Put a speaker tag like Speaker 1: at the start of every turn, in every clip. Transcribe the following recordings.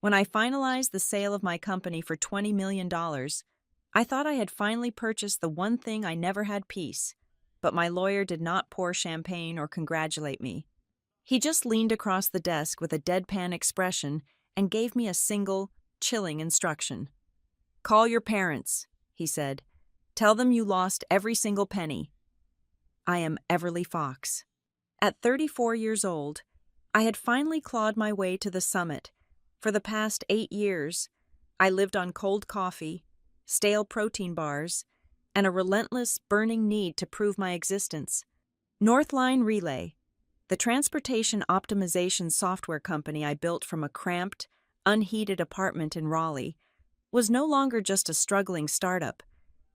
Speaker 1: When I finalized the sale of my company for $20 million, I thought I had finally purchased the one thing I never had peace. But my lawyer did not pour champagne or congratulate me. He just leaned across the desk with a deadpan expression and gave me a single, chilling instruction. "Call your parents," he said. "Tell them you lost every single penny." I am Everly Fox. At 34 years old, I had finally clawed my way to the summit. For the past 8 years, I lived on cold coffee, stale protein bars, and a relentless, burning need to prove my existence. Northline Relay, the transportation optimization software company I built from a cramped, unheated apartment in Raleigh, was no longer just a struggling startup.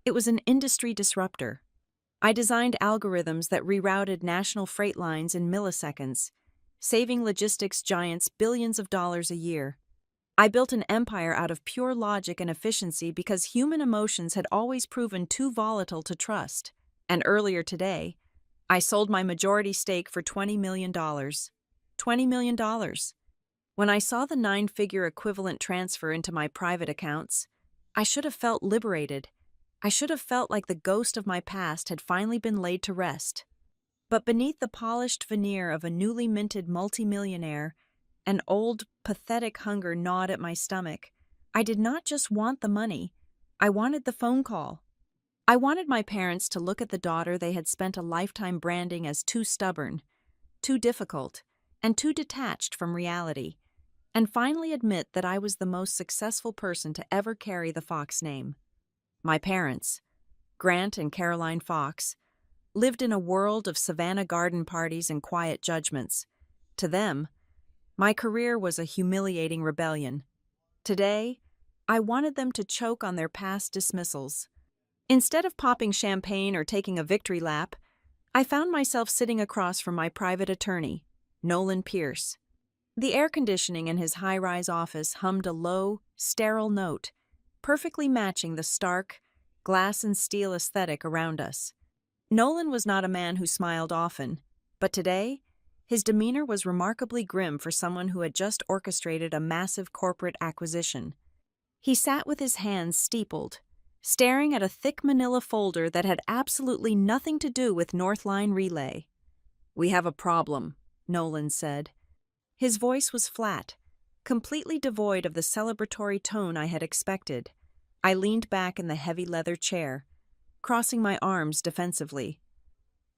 Speaker 1: It was an industry disruptor. I designed algorithms that rerouted national freight lines in milliseconds, saving logistics giants billions of dollars a year. I built an empire out of pure logic and efficiency because human emotions had always proven too volatile to trust. And earlier today, I sold my majority stake for $20 million. $20 million. When I saw the 9-figure equivalent transfer into my private accounts, I should have felt liberated. I should have felt like the ghost of my past had finally been laid to rest. But beneath the polished veneer of a newly minted multimillionaire, an old, pathetic hunger gnawed at my stomach. I did not just want the money. I wanted the phone call. I wanted my parents to look at the daughter they had spent a lifetime branding as too stubborn, too difficult, and too detached from reality, and finally admit that I was the most successful person to ever carry the Fox name. My parents, Grant and Caroline Fox, lived in a world of Savannah garden parties and quiet judgments. To them, my career was a humiliating rebellion. Today, I wanted them to choke on their past dismissals. Instead of popping champagne or taking a victory lap, I found myself sitting across from my private attorney, Nolan Pierce. The air conditioning in his high-rise office hummed a low, sterile note, perfectly matching the stark, glass and steel aesthetic around us. Nolan was not a man who smiled often, but today, his demeanor was remarkably grim for someone who had just orchestrated a massive corporate acquisition. He sat with his hands steepled, staring at a thick manila folder that had absolutely nothing to do with Northline Relay. "We have a problem," Nolan said. His voice was flat, completely devoid of the celebratory tone I had expected. I leaned back in the heavy leather chair, crossing my arms defensively.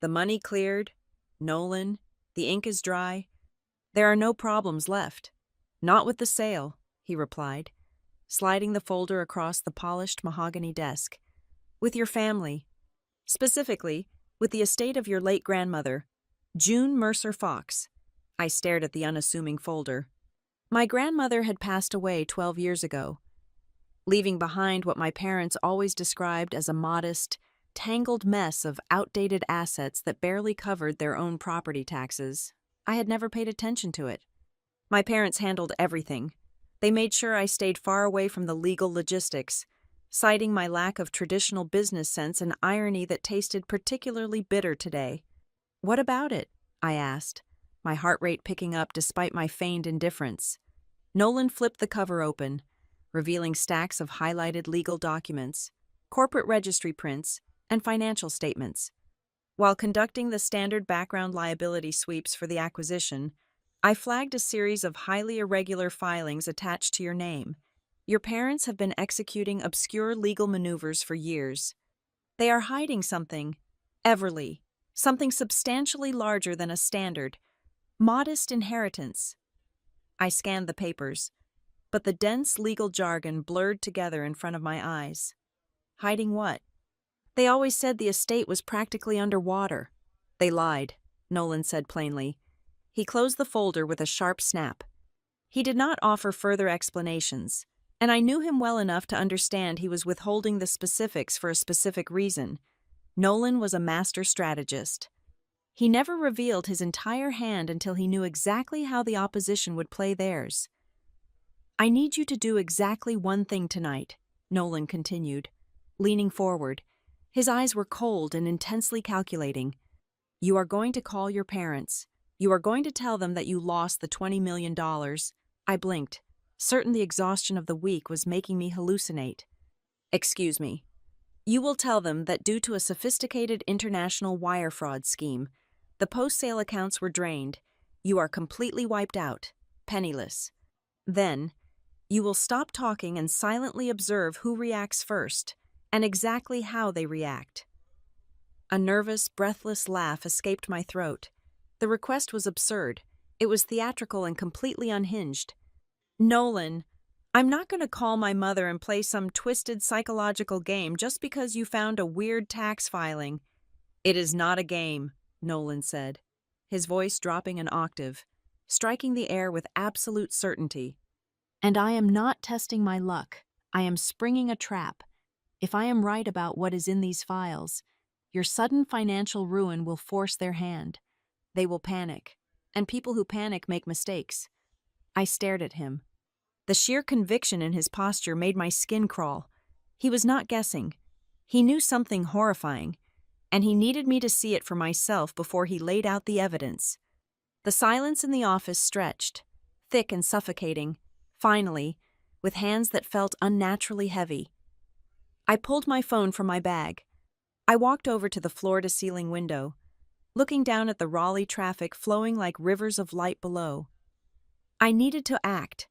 Speaker 1: "The money cleared, Nolan. The ink is dry. There are no problems left. Not with the sale," he replied, sliding the folder across the polished mahogany desk. "With your family. Specifically, with the estate of your late grandmother, June Mercer Fox." I stared at the unassuming folder. My grandmother had passed away 12 years ago, leaving behind what my parents always described as a modest, tangled mess of outdated assets that barely covered their own property taxes. I had never paid attention to it. My parents handled everything. They made sure I stayed far away from the legal logistics, citing my lack of traditional business sense and irony that tasted particularly bitter today. "What about it?" I asked, my heart rate picking up despite my feigned indifference. Nolan flipped the cover open, revealing stacks of highlighted legal documents, corporate registry prints, and financial statements. While conducting the standard background liability sweeps for the acquisition, I flagged a series of highly irregular filings attached to your name. Your parents have been executing obscure legal maneuvers for years. They are hiding something, Everly, something substantially larger than a standard, modest inheritance. I scanned the papers, but the dense legal jargon blurred together in front of my eyes. Hiding what? They always said the estate was practically underwater. They lied, Nolan said plainly. He closed the folder with a sharp snap. He did not offer further explanations, and I knew him well enough to understand he was withholding the specifics for a specific reason. Nolan was a master strategist. He never revealed his entire hand until he knew exactly how the opposition would play theirs. "I need you to do exactly one thing tonight," Nolan continued, leaning forward. His eyes were cold and intensely calculating. "You are going to call your parents. You are going to tell them that you lost the $20 million. I blinked. certain the exhaustion of the week was making me hallucinate. "Excuse me. You will tell them that due to a sophisticated international wire fraud scheme, the post-sale accounts were drained. You are completely wiped out, penniless. Then, you will stop talking and silently observe who reacts first, and exactly how they react." A nervous, breathless laugh escaped my throat. The request was absurd. It was theatrical and completely unhinged. "Nolan, I'm not going to call my mother and play some twisted psychological game just because you found a weird tax filing." "It is not a game," Nolan said, his voice dropping an octave, striking the air with absolute certainty. "And I am not testing my luck. I am springing a trap. If I am right about what is in these files, your sudden financial ruin will force their hand. They will panic, and people who panic make mistakes." I stared at him. The sheer conviction in his posture made my skin crawl. He was not guessing. He knew something horrifying, and he needed me to see it for myself before he laid out the evidence. The silence in the office stretched, thick and suffocating, finally, with hands that felt unnaturally heavy. I pulled my phone from my bag. I walked over to the floor-to-ceiling window, looking down at the Raleigh traffic flowing like rivers of light below. I needed to act.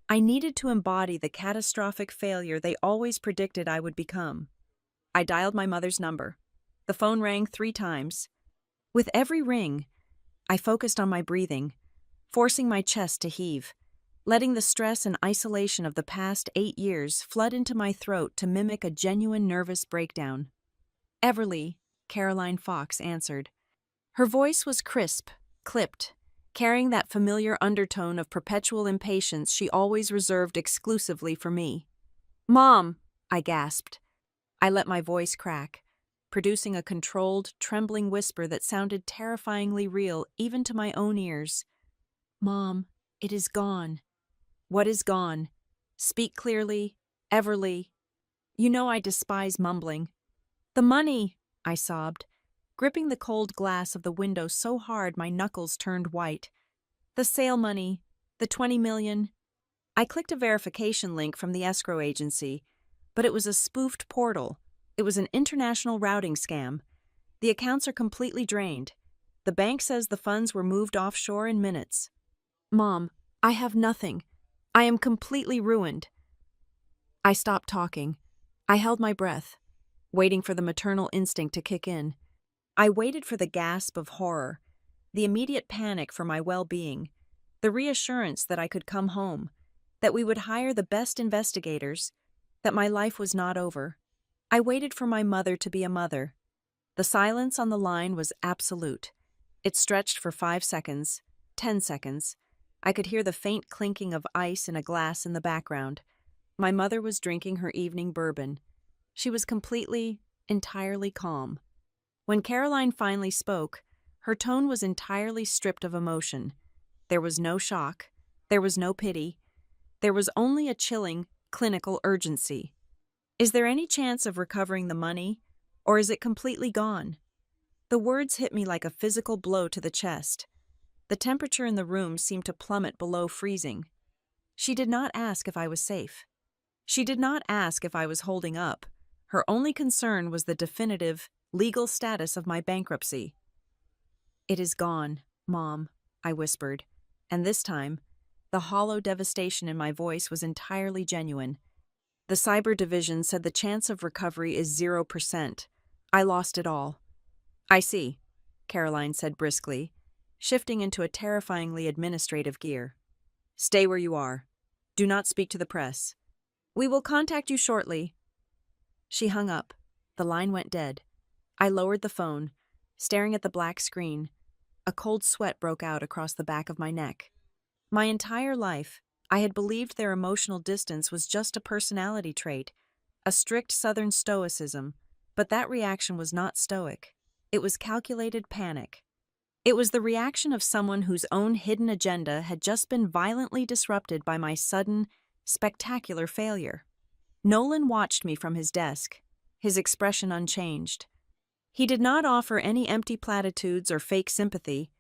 Speaker 1: I needed to embody the catastrophic failure they always predicted I would become. I dialed my mother's number. The phone rang 3 times. With every ring, I focused on my breathing, forcing my chest to heave, letting the stress and isolation of the past 8 years flood into my throat to mimic a genuine nervous breakdown. "Everly," Caroline Fox answered. Her voice was crisp, clipped, carrying that familiar undertone of perpetual impatience she always reserved exclusively for me. "Mom," I gasped. I let my voice crack, producing a controlled, trembling whisper that sounded terrifyingly real even to my own ears. "Mom, it is gone." "What is gone? Speak clearly, Everly." You know I despise mumbling. "The money," I sobbed, gripping the cold glass of the window so hard my knuckles turned white. "The sale money, the 20 million. I clicked a verification link from the escrow agency, but it was a spoofed portal. It was an international routing scam. The accounts are completely drained. The bank says the funds were moved offshore in minutes. Mom, I have nothing. I am completely ruined." I stopped talking. I held my breath, waiting for the maternal instinct to kick in. I waited for the gasp of horror, the immediate panic for my well-being, the reassurance that I could come home, that we would hire the best investigators, that my life was not over. I waited for my mother to be a mother. The silence on the line was absolute. It stretched for 5 seconds, 10 seconds. I could hear the faint clinking of ice in a glass in the background. My mother was drinking her evening bourbon. She was completely, entirely calm. When Caroline finally spoke, her tone was entirely stripped of emotion. There was no shock. There was no pity. There was only a chilling, clinical urgency. "Is there any chance of recovering the money, or is it completely gone?" The words hit me like a physical blow to the chest. The temperature in the room seemed to plummet below freezing. She did not ask if I was safe. She did not ask if I was holding up. Her only concern was the definitive, legal status of my bankruptcy. "It is gone, Mom," I whispered, and this time, the hollow devastation in my voice was entirely genuine. "The cyber division said the chance of recovery is 0%. I lost it all." "I see," Caroline said briskly, shifting into a terrifyingly administrative gear. "Stay where you are. Do not speak to the press. We will contact you shortly." She hung up. The line went dead. I lowered the phone, staring at the black screen. A cold sweat broke out across the back of my neck. My entire life, I had believed their emotional distance was just a personality trait, a strict Southern stoicism, but that reaction was not stoic. It was calculated panic. It was the reaction of someone whose own hidden agenda had just been violently disrupted by my sudden, spectacular failure. Nolan watched me from his desk, his expression unchanged. He did not offer any empty platitudes or fake sympathy.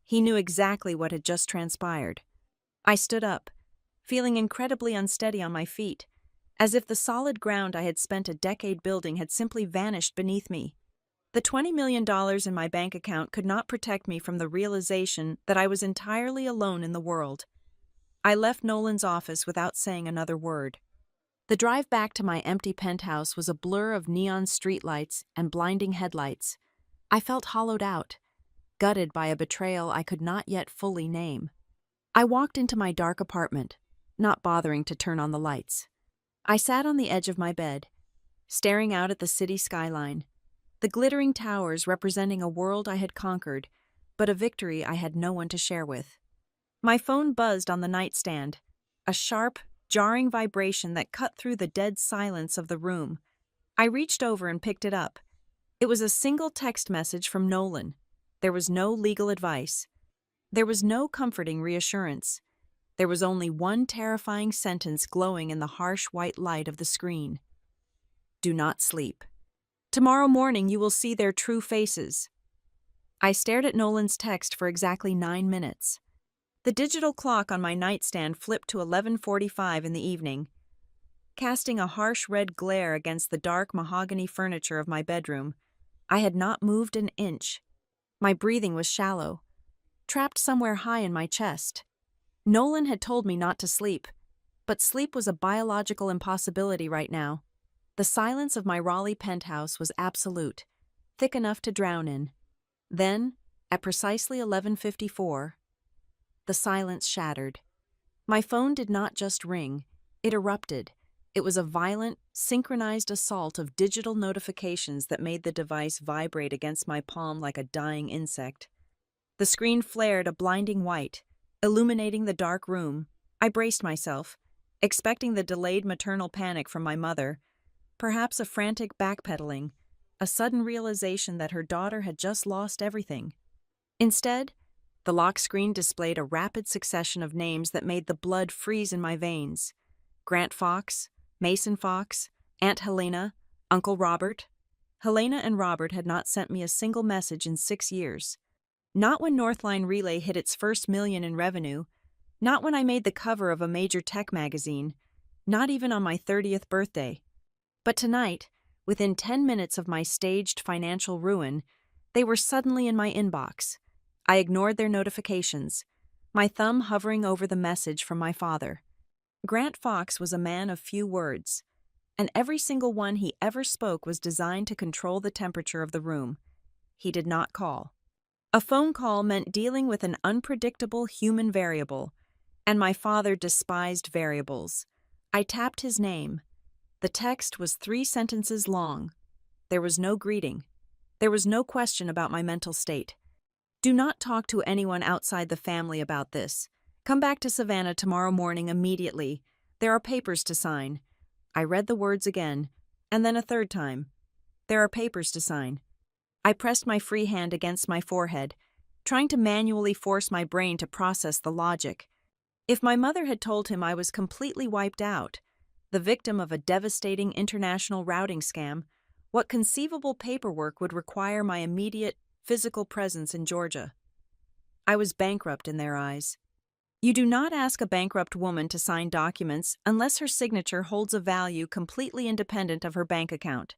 Speaker 1: He knew exactly what had just transpired. I stood up, feeling incredibly unsteady on my feet, as if the solid ground I had spent a decade building had simply vanished beneath me. The $20 million in my bank account could not protect me from the realization that I was entirely alone in the world. I left Nolan's office without saying another word. The drive back to my empty penthouse was a blur of neon streetlights and blinding headlights. I felt hollowed out, gutted by a betrayal I could not yet fully name. I walked into my dark apartment, not bothering to turn on the lights. I sat on the edge of my bed, staring out at the city skyline, the glittering towers representing a world I had conquered, but a victory I had no one to share with. My phone buzzed on the nightstand, a sharp, jarring vibration that cut through the dead silence of the room. I reached over and picked it up. It was a single text message from Nolan. There was no legal advice. There was no comforting reassurance. There was only one terrifying sentence glowing in the harsh white light of the screen. Do not sleep. Tomorrow morning you will see their true faces. I stared at Nolan's text for exactly 9 minutes. The digital clock on my nightstand flipped to 11:45 in the evening, casting a harsh red glare against the dark mahogany furniture of my bedroom. I had not moved an inch. My breathing was shallow, trapped somewhere high in my chest. Nolan had told me not to sleep, but sleep was a biological impossibility right now. The silence of my Raleigh penthouse was absolute, thick enough to drown in. Then, at precisely 11:54, the silence shattered. My phone did not just ring, it erupted. It was a violent, synchronized assault of digital notifications that made the device vibrate against my palm like a dying insect. The screen flared a blinding white, illuminating the dark room. I braced myself, expecting the delayed maternal panic from my mother, perhaps a frantic backpedaling, a sudden realization that her daughter had just lost everything. Instead, the lock screen displayed a rapid succession of names that made the blood freeze in my veins. Grant Fox, Mason Fox, Aunt Helena, Uncle Robert. Helena and Robert had not sent me a single message in 6 years. Not when Northline Relay hit its first million in revenue, not when I made the cover of a major tech magazine, not even on my 30th birthday. But tonight, within 10 minutes of my staged financial ruin, they were suddenly in my inbox. I ignored their notifications, my thumb hovering over the message from my father. Grant Fox was a man of few words, and every single one he ever spoke was designed to control the temperature of the room. He did not call. A phone call meant dealing with an unpredictable human variable, and my father despised variables. I tapped his name. The text was 3 sentences long. There was no greeting. There was no question about my mental state. Do not talk to anyone outside the family about this. Come back to Savannah tomorrow morning immediately. There are papers to sign. I read the words again, and then a third time. There are papers to sign. I pressed my free hand against my forehead, trying to manually force my brain to process the logic. If my mother had told him I was completely wiped out, the victim of a devastating international routing scam, what conceivable paperwork would require my immediate physical presence in Georgia? I was bankrupt in their eyes. You do not ask a bankrupt woman to sign documents unless her signature holds a value completely independent of her bank account.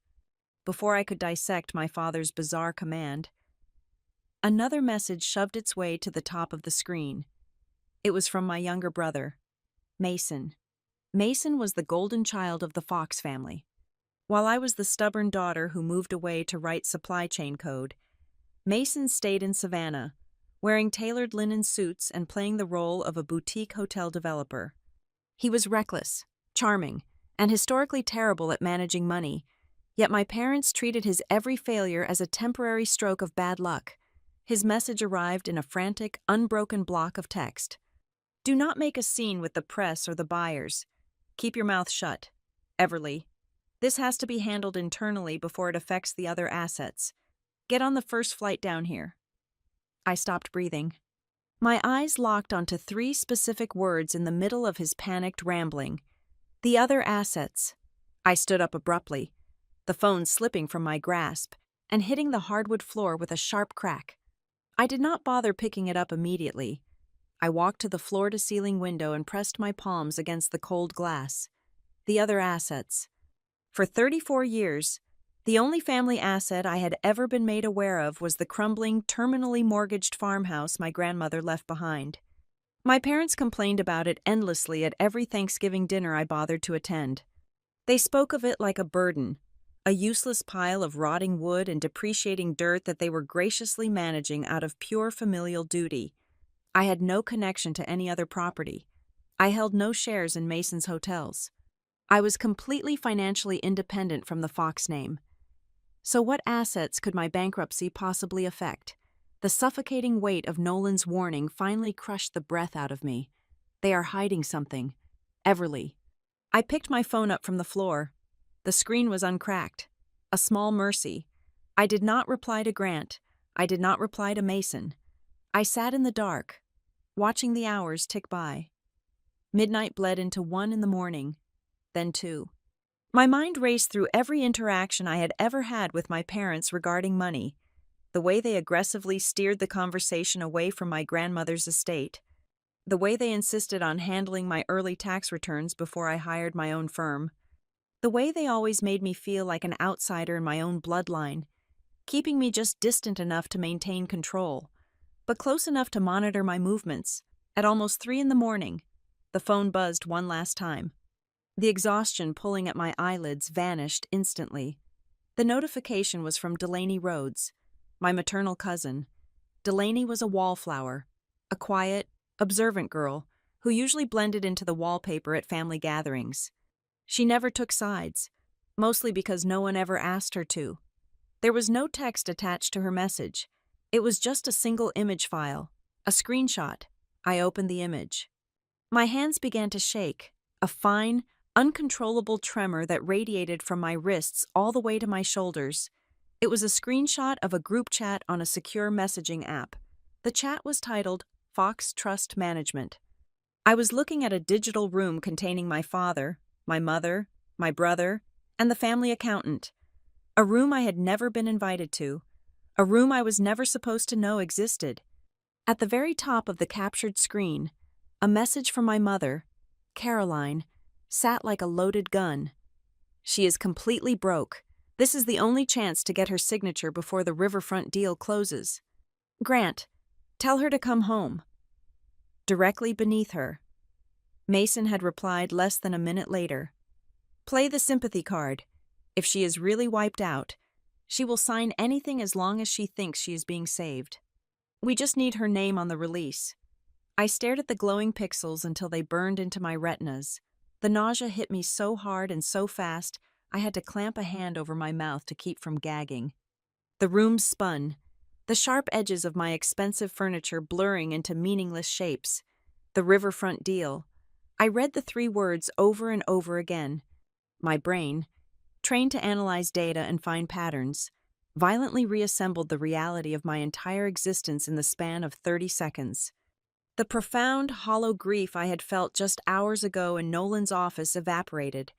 Speaker 1: Before I could dissect my father's bizarre command, another message shoved its way to the top of the screen. It was from my younger brother, Mason. Mason was the golden child of the Fox family. While I was the stubborn daughter who moved away to write supply chain code, Mason stayed in Savannah, wearing tailored linen suits and playing the role of a boutique hotel developer. He was reckless, charming, and historically terrible at managing money, yet my parents treated his every failure as a temporary stroke of bad luck. His message arrived in a frantic, unbroken block of text. Do not make a scene with the press or the buyers. Keep your mouth shut. Everly. This has to be handled internally before it affects the other assets. Get on the first flight down here. I stopped breathing. My eyes locked onto 3 specific words in the middle of his panicked rambling. The other assets. I stood up abruptly, the phone slipping from my grasp and hitting the hardwood floor with a sharp crack. I did not bother picking it up immediately. I walked to the floor-to-ceiling window and pressed my palms against the cold glass. The other assets. For 34 years, the only family asset I had ever been made aware of was the crumbling, terminally mortgaged farmhouse my grandmother left behind. My parents complained about it endlessly at every Thanksgiving dinner I bothered to attend. They spoke of it like a burden, a useless pile of rotting wood and depreciating dirt that they were graciously managing out of pure familial duty. I had no connection to any other property. I held no shares in Mason's hotels. I was completely financially independent from the Fox name. So what assets could my bankruptcy possibly affect? The suffocating weight of Nolan's warning finally crushed the breath out of me. They are hiding something. Everly. I picked my phone up from the floor. The screen was uncracked. A small mercy. I did not reply to Grant. I did not reply to Mason. I sat in the dark, watching the hours tick by. Midnight bled into 1 in the morning, then 2. My mind raced through every interaction I had ever had with my parents regarding money, the way they aggressively steered the conversation away from my grandmother's estate, the way they insisted on handling my early tax returns before I hired my own firm, the way they always made me feel like an outsider in my own bloodline, keeping me just distant enough to maintain control, but close enough to monitor my movements. At almost 3 in the morning, the phone buzzed one last time. The exhaustion pulling at my eyelids vanished instantly. The notification was from Delaney Rhodes, my maternal cousin. Delaney was a wallflower, a quiet, observant girl who usually blended into the wallpaper at family gatherings. She never took sides, mostly because no one ever asked her to. There was no text attached to her message. It was just a single image file, a screenshot. I opened the image. My hands began to shake, a fine, uncontrollable tremor that radiated from my wrists all the way to my shoulders. It was a screenshot of a group chat on a secure messaging app. The chat was titled Fox Trust Management. I was looking at a digital room containing my father, my mother, my brother, and the family accountant. A room I had never been invited to. A room I was never supposed to know existed. At the very top of the captured screen, a message from my mother, Caroline, sat like a loaded gun. She is completely broke. This is the only chance to get her signature before the Riverfront deal closes. Grant, tell her to come home. Directly beneath her, Mason had replied less than a minute later. Play the sympathy card. If she is really wiped out, she will sign anything as long as she thinks she is being saved. We just need her name on the release. I stared at the glowing pixels until they burned into my retinas. The nausea hit me so hard and so fast, I had to clamp a hand over my mouth to keep from gagging. The room spun, the sharp edges of my expensive furniture blurring into meaningless shapes. The Riverfront deal. I read the 3 words over and over again. My brain, trained to analyze data and find patterns, violently reassembled the reality of my entire existence in the span of 30 seconds. The profound, hollow grief I had felt just hours ago in Nolan's office evaporated,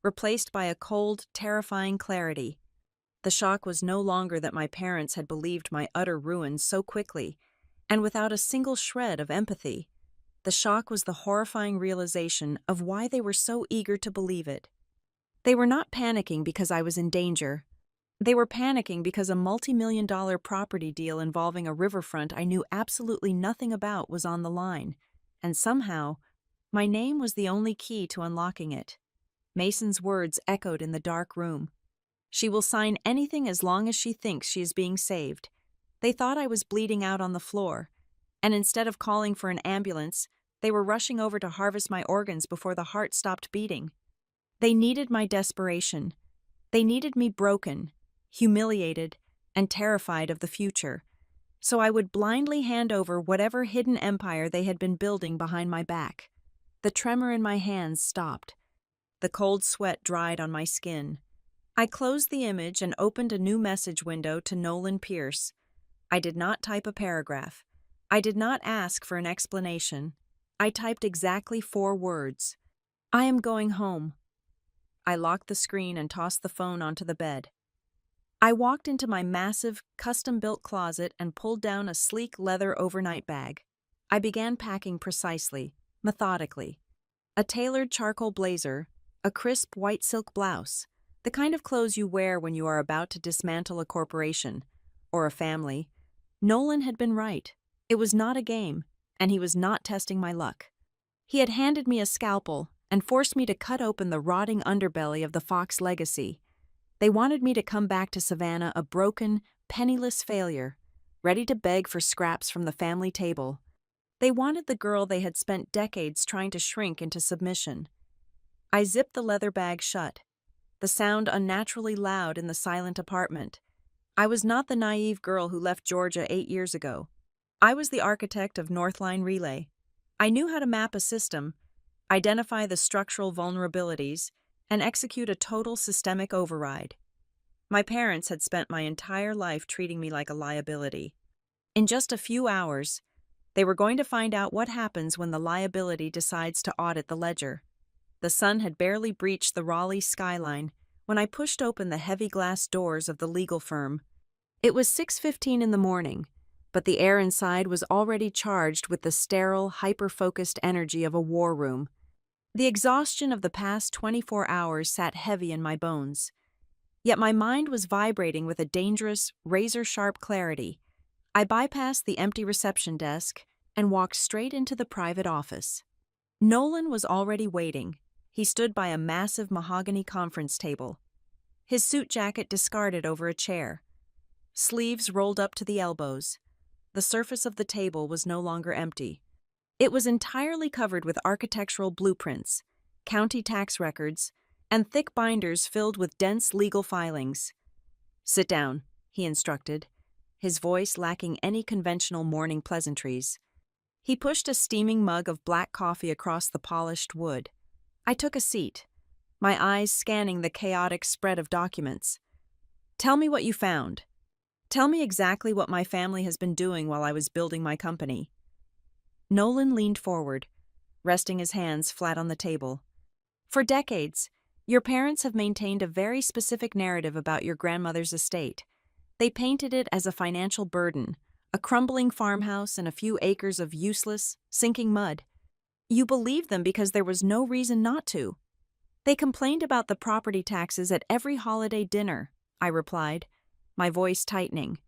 Speaker 1: replaced by a cold, terrifying clarity. The shock was no longer that my parents had believed my utter ruin so quickly, and without a single shred of empathy. The shock was the horrifying realization of why they were so eager to believe it. They were not panicking because I was in danger. They were panicking because a multi-million-dollar property deal involving a riverfront I knew absolutely nothing about was on the line, and somehow, my name was the only key to unlocking it. Mason's words echoed in the dark room. She will sign anything as long as she thinks she is being saved. They thought I was bleeding out on the floor, and instead of calling for an ambulance, they were rushing over to harvest my organs before the heart stopped beating. They needed my desperation. They needed me broken, humiliated, and terrified of the future, so I would blindly hand over whatever hidden empire they had been building behind my back. The tremor in my hands stopped. The cold sweat dried on my skin. I closed the image and opened a new message window to Nolan Pierce. I did not type a paragraph. I did not ask for an explanation. I typed exactly 4 words. I am going home. I locked the screen and tossed the phone onto the bed. I walked into my massive, custom-built closet and pulled down a sleek leather overnight bag. I began packing precisely, methodically. A tailored charcoal blazer, a crisp white silk blouse, the kind of clothes you wear when you are about to dismantle a corporation or a family. Nolan had been right. It was not a game, and he was not testing my luck. He had handed me a scalpel and forced me to cut open the rotting underbelly of the Fox legacy. They wanted me to come back to Savannah a broken, penniless failure, ready to beg for scraps from the family table. They wanted the girl they had spent decades trying to shrink into submission. I zipped the leather bag shut, the sound unnaturally loud in the silent apartment. I was not the naive girl who left Georgia 8 years ago. I was the architect of Northline Relay. I knew how to map a system, identify the structural vulnerabilities, and execute a total systemic override. My parents had spent my entire life treating me like a liability. In just a few hours, they were going to find out what happens when the liability decides to audit the ledger. The sun had barely breached the Raleigh skyline when I pushed open the heavy glass doors of the legal firm. It was 6:15 in the morning, but the air inside was already charged with the sterile, hyper-focused energy of a war room. The exhaustion of the past 24 hours sat heavy in my bones. Yet my mind was vibrating with a dangerous, razor-sharp clarity. I bypassed the empty reception desk and walked straight into the private office. Nolan was already waiting. He stood by a massive mahogany conference table, his suit jacket discarded over a chair, sleeves rolled up to the elbows. The surface of the table was no longer empty. It was entirely covered with architectural blueprints, county tax records, and thick binders filled with dense legal filings. "Sit down," he instructed, his voice lacking any conventional morning pleasantries. He pushed a steaming mug of black coffee across the polished wood. I took a seat, my eyes scanning the chaotic spread of documents. "Tell me what you found. Tell me exactly what my family has been doing while I was building my company." Nolan leaned forward, resting his hands flat on the table. "For decades, your parents have maintained a very specific narrative about your grandmother's estate. They painted it as a financial burden, a crumbling farmhouse and a few acres of useless, sinking mud. You believed them because there was no reason not to. They complained about the property taxes at every holiday dinner," I replied, my voice tightening.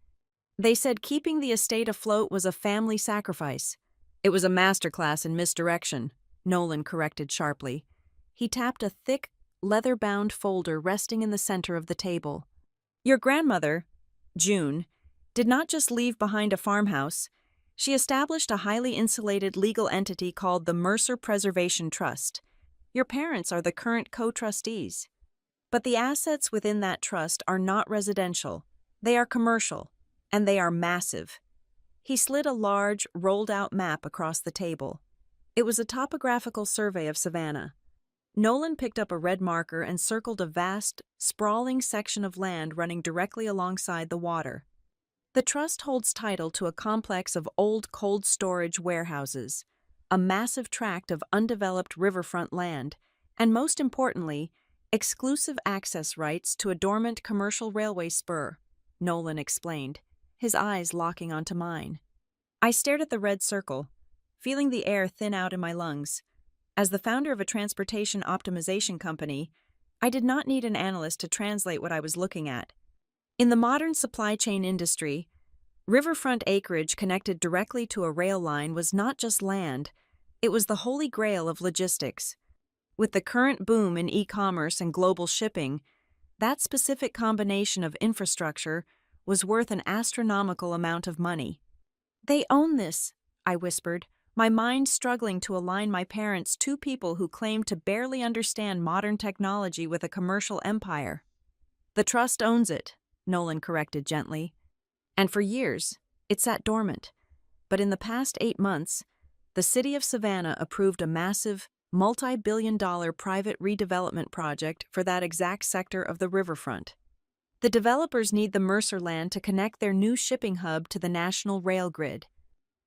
Speaker 1: "They said keeping the estate afloat was a family sacrifice." "It was a masterclass in misdirection," Nolan corrected sharply. He tapped a thick, leather-bound folder resting in the center of the table. "Your grandmother, June, did not just leave behind a farmhouse. She established a highly insulated legal entity called the Mercer Preservation Trust. Your parents are the current co-trustees. But the assets within that trust are not residential. They are commercial, and they are massive." He slid a large, rolled-out map across the table. It was a topographical survey of Savannah. Nolan picked up a red marker and circled a vast, sprawling section of land running directly alongside the water. "The trust holds title to a complex of old cold storage warehouses, a massive tract of undeveloped riverfront land, and most importantly, exclusive access rights to a dormant commercial railway spur," Nolan explained, his eyes locking onto mine. I stared at the red circle, feeling the air thin out in my lungs. As the founder of a transportation optimization company, I did not need an analyst to translate what I was looking at. In the modern supply chain industry, riverfront acreage connected directly to a rail line was not just land, it was the holy grail of logistics. With the current boom in e-commerce and global shipping, that specific combination of infrastructure was worth an astronomical amount of money. "They own this," I whispered, my mind struggling to align my parents, two people who claimed to barely understand modern technology, with a commercial empire. "The trust owns it," Nolan corrected gently. "And for years, it sat dormant. But in the past 8 months, the city of Savannah approved a massive, multi-billion-dollar private redevelopment project for that exact sector of the riverfront. The developers need the Mercer land to connect their new shipping hub to the national rail grid.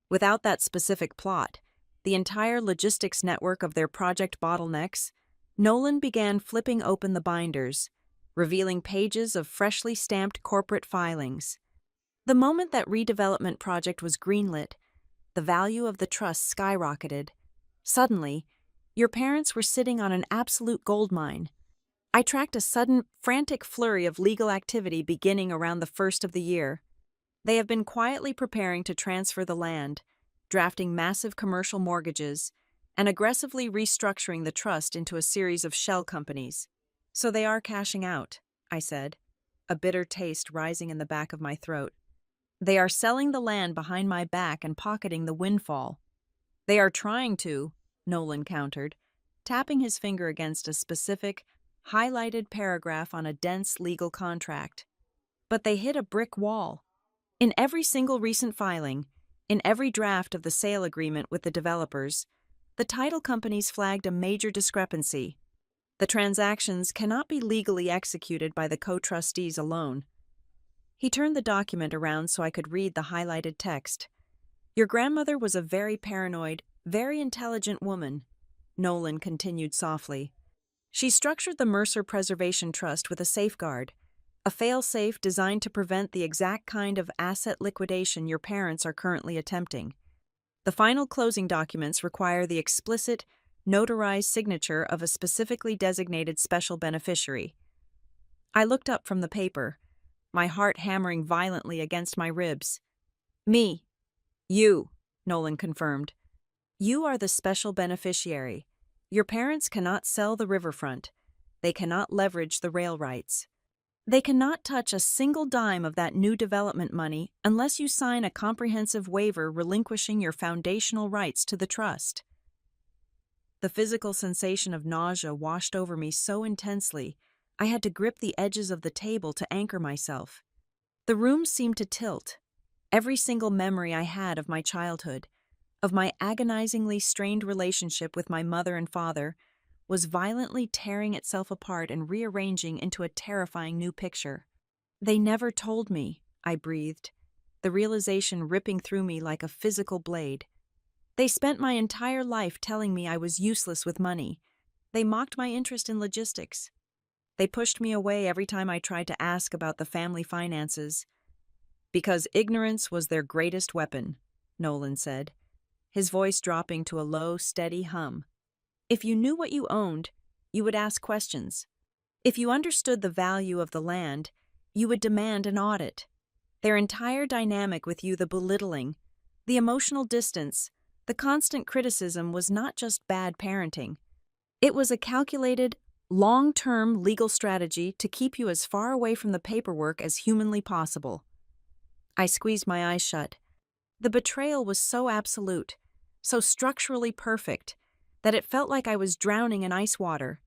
Speaker 1: Without that specific plot, the entire logistics network of their project bottlenecks, Nolan began flipping open the binders, revealing pages of freshly stamped corporate filings. The moment that redevelopment project was greenlit, the value of the trust skyrocketed. Suddenly, your parents were sitting on an absolute goldmine. I tracked a sudden, frantic flurry of legal activity beginning around the first of the year. They have been quietly preparing to transfer the land, drafting massive commercial mortgages, and aggressively restructuring the trust into a series of shell companies. So they are cashing out, I said, a bitter taste rising in the back of my throat. They are selling the land behind my back and pocketing the windfall. They are trying to, Nolan countered, tapping his finger against a specific, highlighted paragraph on a dense legal contract. But they hit a brick wall. In every single recent filing, in every draft of the sale agreement with the developers, the title companies flagged a major discrepancy. The transactions cannot be legally executed by the co-trustees alone. He turned the document around so I could read the highlighted text. Your grandmother was a very paranoid, very intelligent woman, Nolan continued softly. She structured the Mercer Preservation Trust with a safeguard, a fail-safe designed to prevent the exact kind of asset liquidation your parents are currently attempting. The final closing documents require the explicit, notarized signature of a specifically designated special beneficiary. I looked up from the paper, my heart hammering violently against my ribs. Me. You, Nolan confirmed. You are the special beneficiary. Your parents cannot sell the riverfront. They cannot leverage the rail rights. They cannot touch a single dime of that new development money unless you sign a comprehensive waiver relinquishing your foundational rights to the trust. The physical sensation of nausea washed over me so intensely, I had to grip the edges of the table to anchor myself. The room seemed to tilt. Every single memory I had of my childhood, of my agonizingly strained relationship with my mother and father, was violently tearing itself apart and rearranging into a terrifying new picture. They never told me, I breathed, the realization ripping through me like a physical blade. They spent my entire life telling me I was useless with money. They mocked my interest in logistics. They pushed me away every time I tried to ask about the family finances. Because ignorance was their greatest weapon, Nolan said, his voice dropping to a low, steady hum. If you knew what you owned, you would ask questions. If you understood the value of the land, you would demand an audit. Their entire dynamic with you, the belittling, the emotional distance, the constant criticism was not just bad parenting. It was a calculated, long-term legal strategy to keep you as far away from the paperwork as humanly possible. I squeezed my eyes shut. The betrayal was so absolute, so structurally perfect, that it felt like I was drowning in ice water.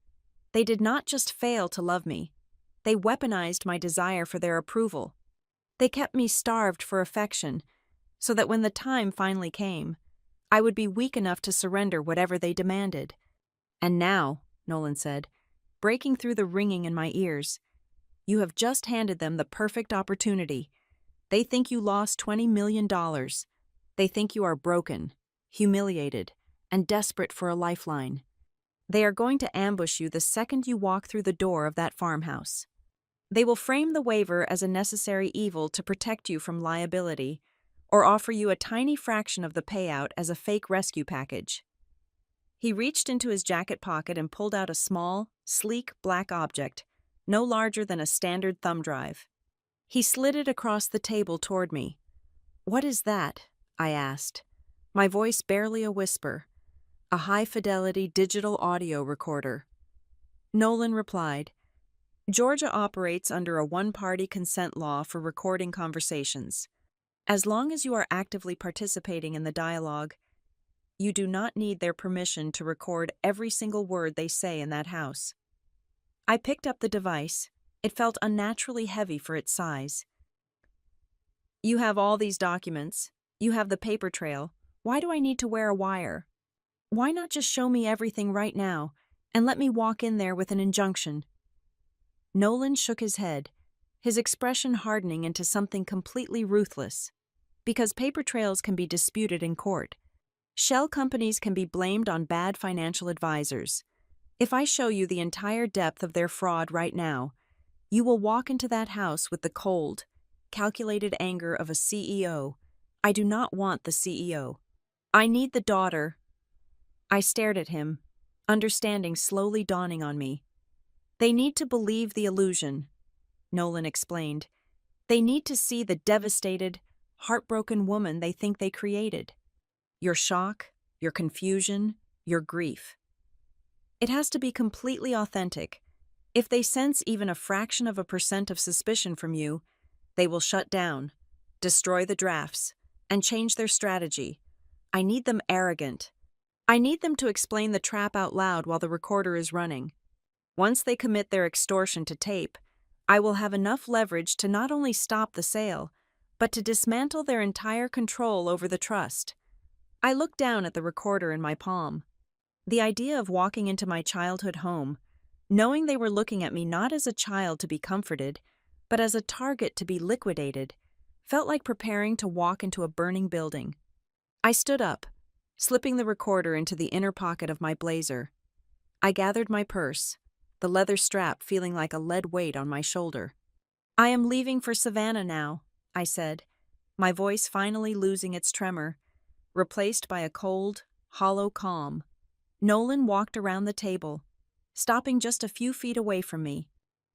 Speaker 1: They did not just fail to love me. They weaponized my desire for their approval. They kept me starved for affection, so that when the time finally came, I would be weak enough to surrender whatever they demanded. And now, Nolan said, breaking through the ringing in my ears, you have just handed them the perfect opportunity. They think you lost $20 million. They think you are broken, humiliated, and desperate for a lifeline. They are going to ambush you the second you walk through the door of that farmhouse. They will frame the waiver as a necessary evil to protect you from liability, or offer you a tiny fraction of the payout as a fake rescue package. He reached into his jacket pocket and pulled out a small, sleek black object, no larger than a standard thumb drive. He slid it across the table toward me. "What is that?" I asked, my voice barely a whisper. "A high-fidelity digital audio recorder." Nolan replied, "Georgia operates under a one-party consent law for recording conversations. As long as you are actively participating in the dialogue, you do not need their permission to record every single word they say in that house." I picked up the device. It felt unnaturally heavy for its size. "You have all these documents. You have the paper trail. Why do I need to wear a wire? Why not just show me everything right now and let me walk in there with an injunction?" Nolan shook his head, his expression hardening into something completely ruthless. Because paper trails can be disputed in court. Shell companies can be blamed on bad financial advisors. If I show you the entire depth of their fraud right now, you will walk into that house with the cold, calculated anger of a CEO. I do not want the CEO. I need the daughter. I stared at him, understanding slowly dawning on me. They need to believe the illusion, Nolan explained. They need to see the devastated, heartbroken woman they think they created. Your shock, your confusion, your grief. It has to be completely authentic. If they sense even a fraction of a percent of suspicion from you, they will shut down, destroy the drafts, and change their strategy. I need them arrogant. I need them to explain the trap out loud while the recorder is running. Once they commit their extortion to tape, I will have enough leverage to not only stop the sale, but to dismantle their entire control over the trust. I looked down at the recorder in my palm. The idea of walking into my childhood home, knowing they were looking at me not as a child to be comforted, but as a target to be liquidated, felt like preparing to walk into a burning building. I stood up, slipping the recorder into the inner pocket of my blazer. I gathered my purse, the leather strap feeling like a lead weight on my shoulder. I am leaving for Savannah now, I said, my voice finally losing its tremor, replaced by a cold, hollow calm. Nolan walked around the table, stopping just a few feet away from me.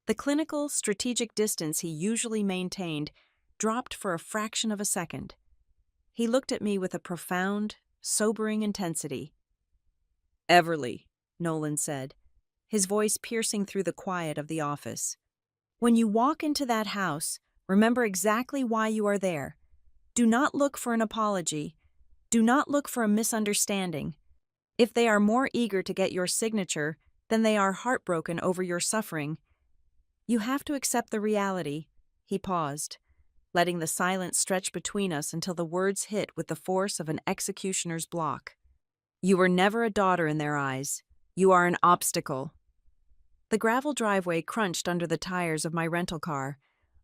Speaker 1: The clinical, strategic distance he usually maintained dropped for a fraction of a second. He looked at me with a profound, sobering intensity. "Everly," Nolan said, his voice piercing through the quiet of the office. "When you walk into that house, remember exactly why you are there. Do not look for an apology. Do not look for a misunderstanding. If they are more eager to get your signature than they are heartbroken over your suffering, you have to accept the reality." He paused, letting the silence stretch between us until the words hit with the force of an executioner's block. "You were never a daughter in their eyes. You are an obstacle." The gravel driveway crunched under the tires of my rental car,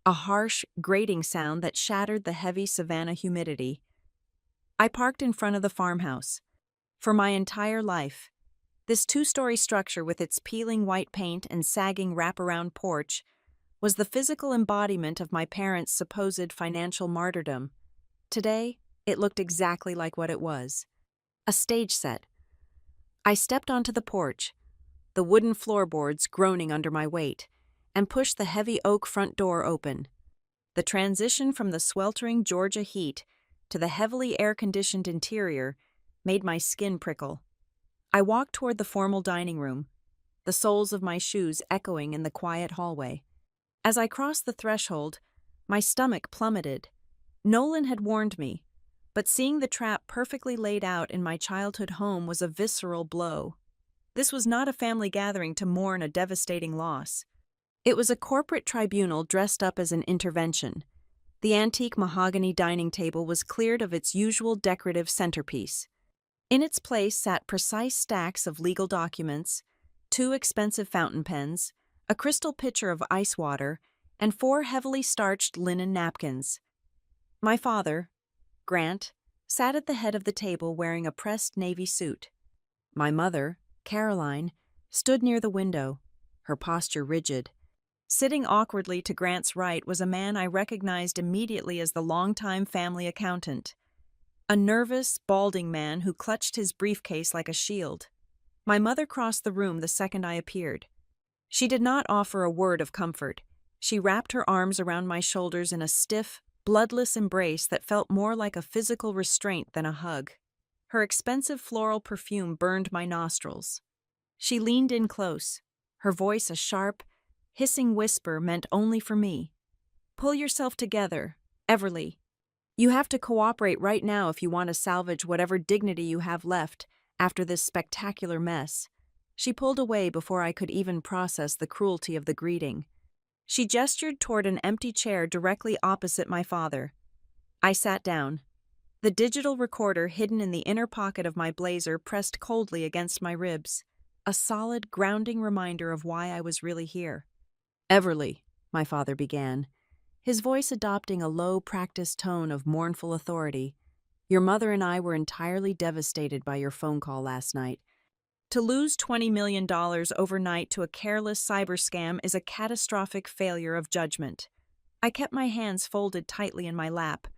Speaker 1: a harsh, grating sound that shattered the heavy Savannah humidity. I parked in front of the farmhouse. For my entire life, this two-story structure with its peeling white paint and sagging wraparound porch was the physical embodiment of my parents' supposed financial martyrdom. Today, it looked exactly like what it was. A stage set. I stepped onto the porch, the wooden floorboards groaning under my weight, and pushed the heavy oak front door open. The transition from the sweltering Georgia heat to the heavily air-conditioned interior made my skin prickle. I walked toward the formal dining room, the soles of my shoes echoing in the quiet hallway. As I crossed the threshold, my stomach plummeted. Nolan had warned me, but seeing the trap perfectly laid out in my childhood home was a visceral blow. This was not a family gathering to mourn a devastating loss. It was a corporate tribunal dressed up as an intervention. The antique mahogany dining table was cleared of its usual decorative centerpiece. In its place sat precise stacks of legal documents, 2 expensive fountain pens, a crystal pitcher of ice water, and 4 heavily starched linen napkins. My father, Grant, sat at the head of the table wearing a pressed navy suit. My mother, Caroline, stood near the window, her posture rigid. Sitting awkwardly to Grant's right was a man I recognized immediately as the longtime family accountant. A nervous, balding man who clutched his briefcase like a shield. My mother crossed the room the second I appeared. She did not offer a word of comfort. She wrapped her arms around my shoulders in a stiff, bloodless embrace that felt more like a physical restraint than a hug. Her expensive floral perfume burned my nostrils. She leaned in close, her voice a sharp, hissing whisper meant only for me. "Pull yourself together, Everly. You have to cooperate right now if you want to salvage whatever dignity you have left after this spectacular mess." She pulled away before I could even process the cruelty of the greeting. She gestured toward an empty chair directly opposite my father. I sat down. The digital recorder hidden in the inner pocket of my blazer pressed coldly against my ribs, a solid, grounding reminder of why I was really here. "Everly," my father began, his voice adopting a low, practiced tone of mournful authority. "Your mother and I were entirely devastated by your phone call last night. To lose $20 million overnight to a careless cyber scam is a catastrophic failure of judgment." I kept my hands folded tightly in my lap,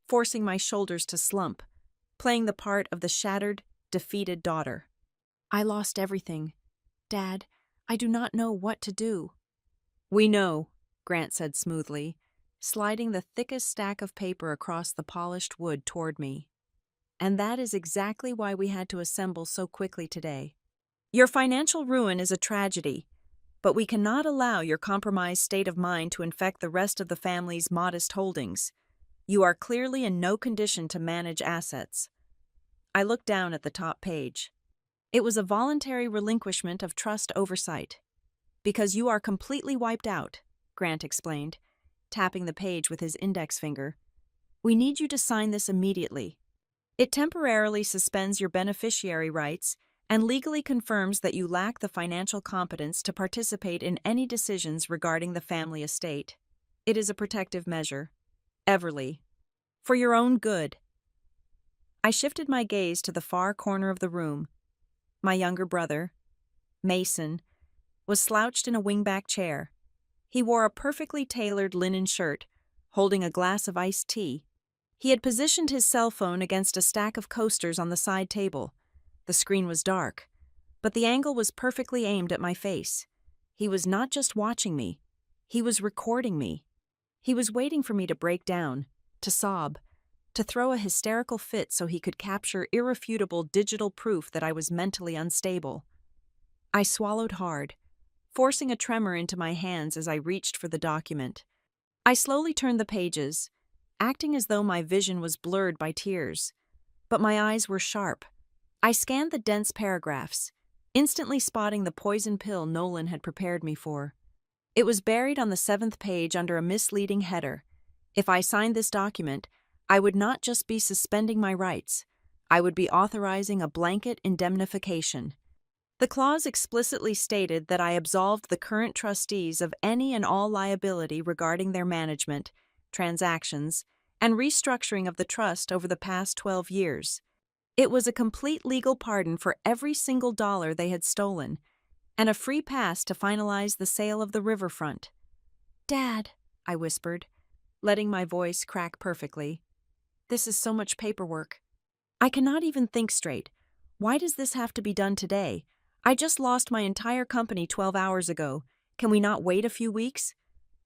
Speaker 1: forcing my shoulders to slump. playing the part of the shattered, defeated daughter. I lost everything. Dad, I do not know what to do. We know, Grant said smoothly, sliding the thickest stack of paper across the polished wood toward me. And that is exactly why we had to assemble so quickly today. Your financial ruin is a tragedy, but we cannot allow your compromised state of mind to infect the rest of the family's modest holdings. You are clearly in no condition to manage assets. I looked down at the top page. It was a voluntary relinquishment of trust oversight. Because you are completely wiped out, Grant explained, tapping the page with his index finger. We need you to sign this immediately. It temporarily suspends your beneficiary rights and legally confirms that you lack the financial competence to participate in any decisions regarding the family estate. It is a protective measure. Everly. For your own good. I shifted my gaze to the far corner of the room. My younger brother, Mason, was slouched in a wingback chair. He wore a perfectly tailored linen shirt, holding a glass of iced tea. He had positioned his cell phone against a stack of coasters on the side table. The screen was dark, but the angle was perfectly aimed at my face. He was not just watching me, he was recording me. He was waiting for me to break down, to sob, to throw a hysterical fit so he could capture irrefutable digital proof that I was mentally unstable. I swallowed hard, forcing a tremor into my hands as I reached for the document. I slowly turned the pages, acting as though my vision was blurred by tears. But my eyes were sharp. I scanned the dense paragraphs, instantly spotting the poison pill Nolan had prepared me for. It was buried on the 7th page under a misleading header. If I signed this document, I would not just be suspending my rights, I would be authorizing a blanket indemnification. The clause explicitly stated that I absolved the current trustees of any and all liability regarding their management, transactions, and restructuring of the trust over the past 12 years. It was a complete legal pardon for every single dollar they had stolen, and a free pass to finalize the sale of the riverfront. Dad, I whispered, letting my voice crack perfectly. This is so much paperwork. I cannot even think straight. Why does this have to be done today? I just lost my entire company 12 hours ago. Can we not wait a few weeks?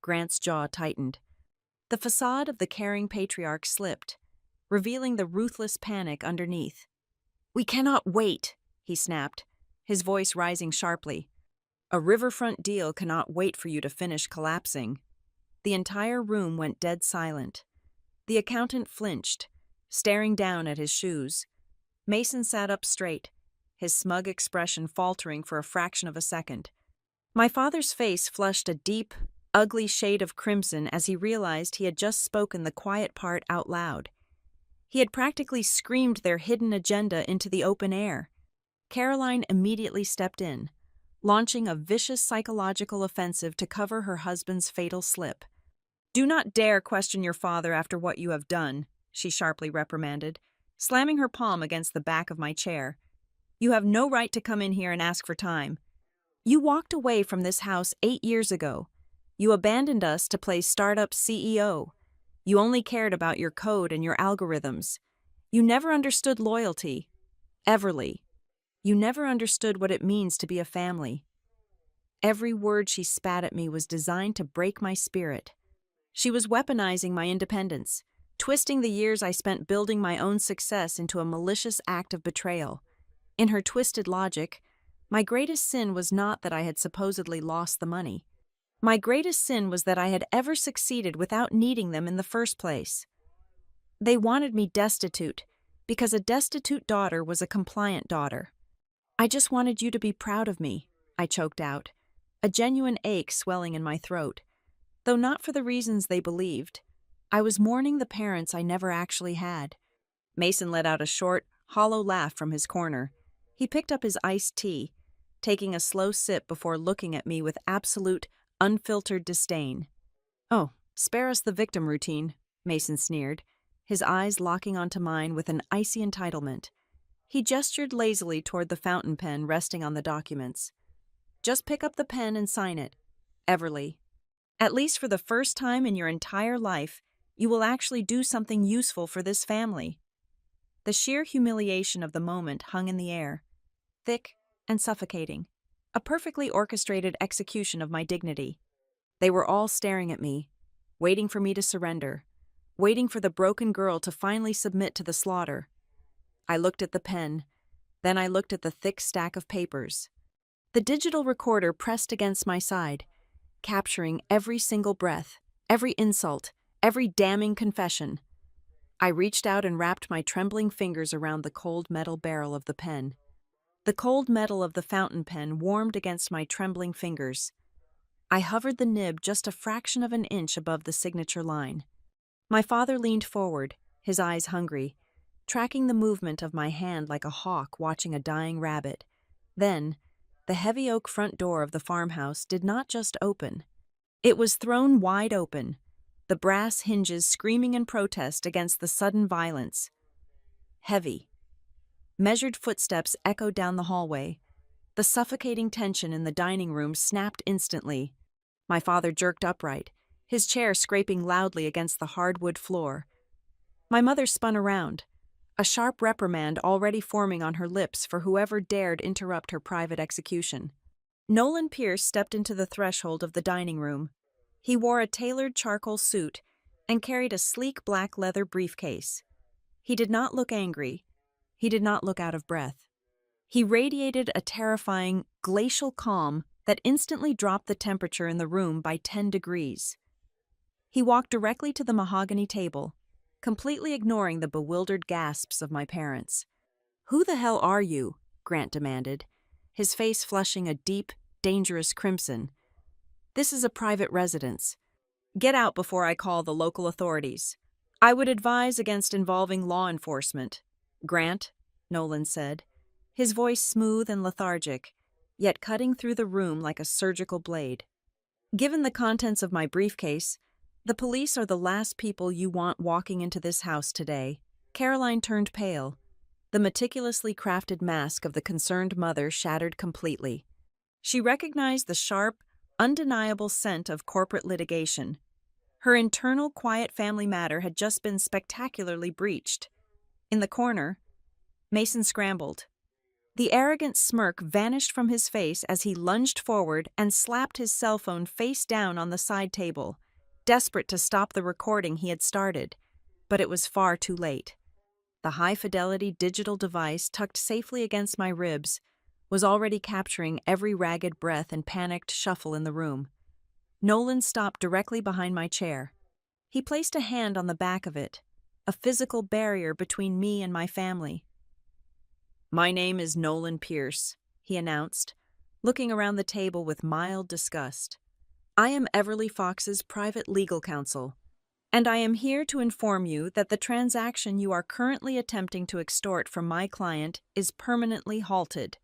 Speaker 1: Grant's jaw tightened. The facade of the caring patriarch slipped, revealing the ruthless panic underneath. We cannot wait, he snapped, his voice rising sharply. A riverfront deal cannot wait for you to finish collapsing. The entire room went dead silent. The accountant flinched, staring down at his shoes. Mason sat up straight, his smug expression faltering for a fraction of a second. My father's face flushed a deep, ugly shade of crimson as he realized he had just spoken the quiet part out loud. He had practically screamed their hidden agenda into the open air. Caroline immediately stepped in, launching a vicious psychological offensive to cover her husband's fatal slip. Do not dare question your father after what you have done, she sharply reprimanded, slamming her palm against the back of my chair. You have no right to come in here and ask for time. You walked away from this house 8 years ago. You abandoned us to play startup CEO. You only cared about your code and your algorithms. You never understood loyalty. Everly. You never understood what it means to be a family. Every word she spat at me was designed to break my spirit. She was weaponizing my independence, twisting the years I spent building my own success into a malicious act of betrayal. In her twisted logic, my greatest sin was not that I had supposedly lost the money. My greatest sin was that I had ever succeeded without needing them in the first place. They wanted me destitute, because a destitute daughter was a compliant daughter. I just wanted you to be proud of me, I choked out, a genuine ache swelling in my throat. Though not for the reasons they believed. I was mourning the parents I never actually had. Mason let out a short, hollow laugh from his corner. He picked up his iced tea, taking a slow sip before looking at me with absolute, unfiltered disdain. Oh, spare us the victim routine, Mason sneered, his eyes locking onto mine with an icy entitlement. He gestured lazily toward the fountain pen resting on the documents. Just pick up the pen and sign it. Everly. At least for the first time in your entire life, you will actually do something useful for this family. The sheer humiliation of the moment hung in the air, thick and suffocating, a perfectly orchestrated execution of my dignity. They were all staring at me, waiting for me to surrender, waiting for the broken girl to finally submit to the slaughter. I looked at the pen, then I looked at the thick stack of papers. The digital recorder pressed against my side, capturing every single breath, every insult, every damning confession. I reached out and wrapped my trembling fingers around the cold metal barrel of the pen. The cold metal of the fountain pen warmed against my trembling fingers. I hovered the nib just a fraction of an inch above the signature line. My father leaned forward, his eyes hungry, tracking the movement of my hand like a hawk watching a dying rabbit. Then, the heavy oak front door of the farmhouse did not just open. It was thrown wide open, the brass hinges screaming in protest against the sudden violence. Heavy, measured footsteps echoed down the hallway. The suffocating tension in the dining room snapped instantly. My father jerked upright, his chair scraping loudly against the hardwood floor. My mother spun around, a sharp reprimand already forming on her lips for whoever dared interrupt her private execution. Nolan Pierce stepped into the threshold of the dining room. He wore a tailored charcoal suit and carried a sleek black leather briefcase. He did not look angry. He did not look out of breath. He radiated a terrifying, glacial calm that instantly dropped the temperature in the room by 10 degrees. He walked directly to the mahogany table, completely ignoring the bewildered gasps of my parents. "Who the hell are you?" Grant demanded, his face flushing a deep, dangerous crimson. "This is a private residence. Get out before I call the local authorities. I would advise against involving law enforcement." "Grant," Nolan said, his voice smooth and lethargic, yet cutting through the room like a surgical blade. "Given the contents of my briefcase, the police are the last people you want walking into this house today." Caroline turned pale. The meticulously crafted mask of the concerned mother shattered completely. She recognized the sharp, undeniable scent of corporate litigation. Her internal quiet family matter had just been spectacularly breached. In the corner, Mason scrambled. The arrogant smirk vanished from his face as he lunged forward and slapped his cell phone face down on the side table, desperate to stop the recording he had started. But it was far too late. The high-fidelity digital device tucked safely against my ribs was already capturing every ragged breath and panicked shuffle in the room. Nolan stopped directly behind my chair. He placed a hand on the back of it, a physical barrier between me and my family. "My name is Nolan Pierce," he announced, looking around the table with mild disgust. "I am Everly Fox's private legal counsel, and I am here to inform you that the transaction you are currently attempting to extort from my client is permanently halted."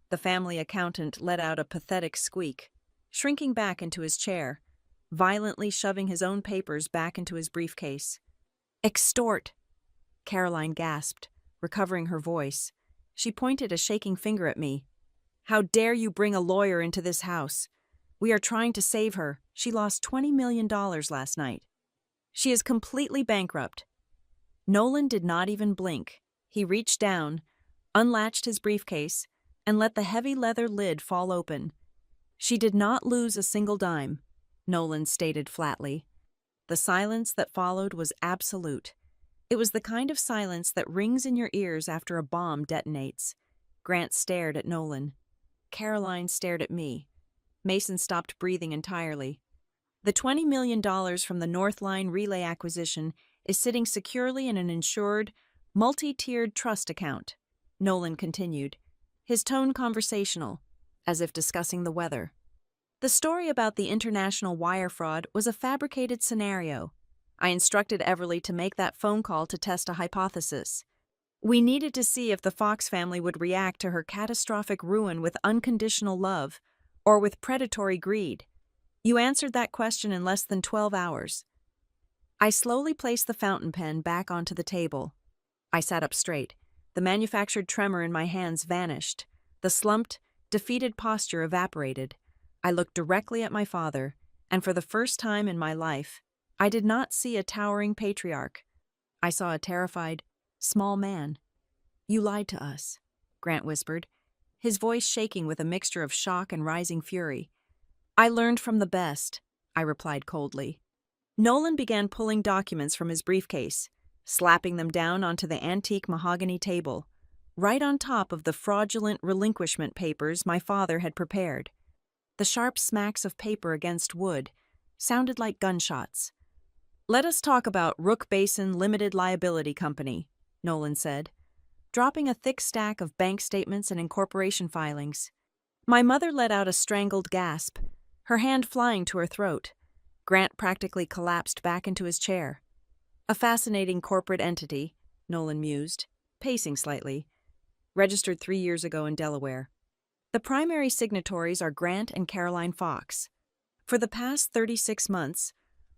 Speaker 1: The family accountant let out a pathetic squeak, shrinking back into his chair, violently shoving his own papers back into his briefcase. "Extort!" Caroline gasped, recovering her voice. She pointed a shaking finger at me. "How dare you bring a lawyer into this house? We are trying to save her. She lost $20 million last night. She is completely bankrupt." Nolan did not even blink. He reached down, unlatched his briefcase, and let the heavy leather lid fall open. "She did not lose a single dime," Nolan stated flatly. The silence that followed was absolute. It was the kind of silence that rings in your ears after a bomb detonates. Grant stared at Nolan. Caroline stared at me. Mason stopped breathing entirely. "The $20 million from the North Line Relay acquisition is sitting securely in an insured, multi-tiered trust account," Nolan continued, his tone conversational, as if discussing the weather. "The story about the international wire fraud was a fabricated scenario. I instructed Everly to make that phone call to test a hypothesis. We needed to see if the Fox family would react to her catastrophic ruin with unconditional love or with predatory greed. You answered that question in less than 12 hours. I slowly placed the fountain pen back onto the table. I sat up straight. The manufactured tremor in my hands vanished. The slumped, defeated posture evaporated. I looked directly at my father, and for the first time in my life, I did not see a towering patriarch. I saw a terrified, small man. You lied to us, Grant whispered, his voice shaking with a mixture of shock and rising fury. I learned from the best, I replied coldly. Nolan began pulling documents from his briefcase, slapping them down onto the antique mahogany table, right on top of the fraudulent relinquishment papers my father had prepared. The sharp smacks of paper against wood sounded like gunshots. Let us talk about Rook Basin Limited Liability Company, Nolan said, dropping a thick stack of bank statements and incorporation filings. My mother let out a strangled gasp, her hand flying to her throat. Grant practically collapsed back into his chair. A fascinating corporate entity, Nolan mused, pacing slightly, registered 3 years ago in Delaware. The primary signatories are Grant and Caroline Fox. For the past 36 months,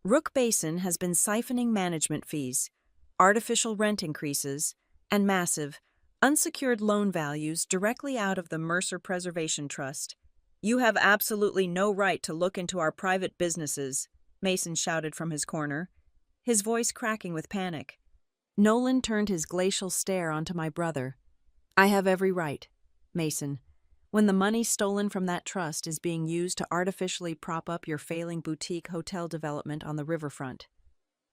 Speaker 1: Rook Basin has been siphoning management fees, artificial rent increases, and massive, unsecured loan values directly out of the Mercer Preservation Trust. You have absolutely no right to look into our private businesses, Mason shouted from his corner, his voice cracking with panic. Nolan turned his glacial stare onto my brother. I have every right, Mason. When the money stolen from that trust is being used to artificially prop up your failing boutique hotel development on the riverfront.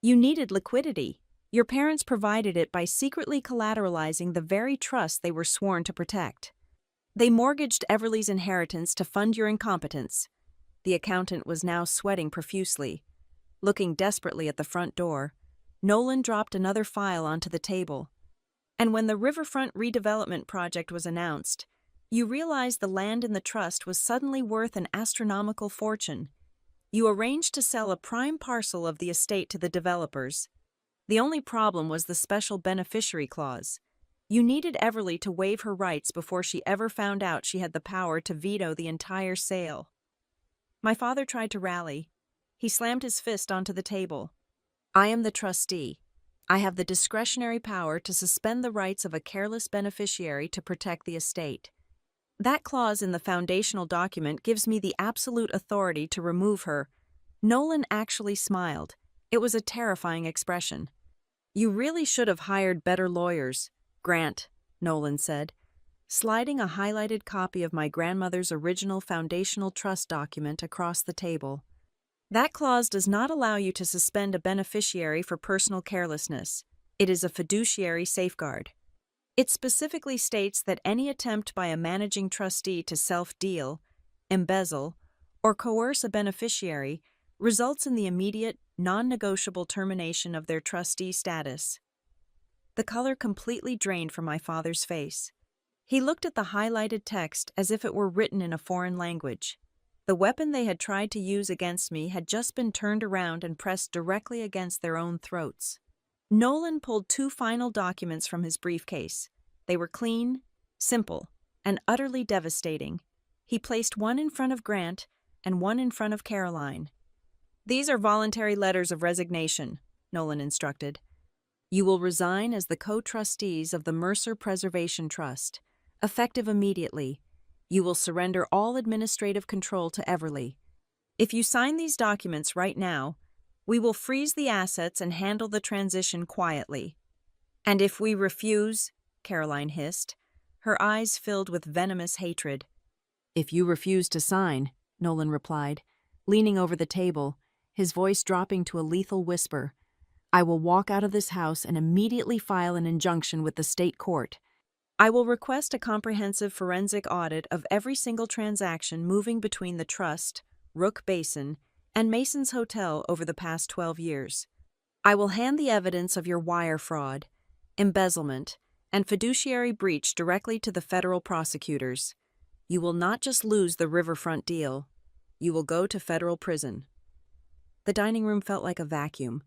Speaker 1: You needed liquidity. Your parents provided it by secretly collateralizing the very trust they were sworn to protect. They mortgaged Everly's inheritance to fund your incompetence. The accountant was now sweating profusely. Looking desperately at the front door, Nolan dropped another file onto the table. And when the riverfront redevelopment project was announced, you realized the land in the trust was suddenly worth an astronomical fortune. You arranged to sell a prime parcel of the estate to the developers. The only problem was the special beneficiary clause. You needed Everly to waive her rights before she ever found out she had the power to veto the entire sale. My father tried to rally. He slammed his fist onto the table. I am the trustee. I have the discretionary power to suspend the rights of a careless beneficiary to protect the estate. That clause in the foundational document gives me the absolute authority to remove her. Nolan actually smiled. It was a terrifying expression. You really should have hired better lawyers, Grant, Nolan said, sliding a highlighted copy of my grandmother's original foundational trust document across the table. That clause does not allow you to suspend a beneficiary for personal carelessness. It is a fiduciary safeguard. It specifically states that any attempt by a managing trustee to self-deal, embezzle, or coerce a beneficiary results in the immediate, non-negotiable termination of their trustee status. The color completely drained from my father's face. He looked at the highlighted text as if it were written in a foreign language. The weapon they had tried to use against me had just been turned around and pressed directly against their own throats. Nolan pulled 2 final documents from his briefcase. They were clean, simple, and utterly devastating. He placed one in front of Grant and one in front of Caroline. These are voluntary letters of resignation, Nolan instructed. You will resign as the co-trustees of the Mercer Preservation Trust, effective immediately. You will surrender all administrative control to Everly. If you sign these documents right now, we will freeze the assets and handle the transition quietly. And if we refuse, Caroline hissed, her eyes filled with venomous hatred. If you refuse to sign, Nolan replied, leaning over the table, his voice dropping to a lethal whisper, I will walk out of this house and immediately file an injunction with the state court. I will request a comprehensive forensic audit of every single transaction moving between the trust, Rook Basin, and Mason's Hotel over the past 12 years. I will hand the evidence of your wire fraud, embezzlement, and fiduciary breach directly to the federal prosecutors. You will not just lose the riverfront deal. You will go to federal prison. The dining room felt like a vacuum.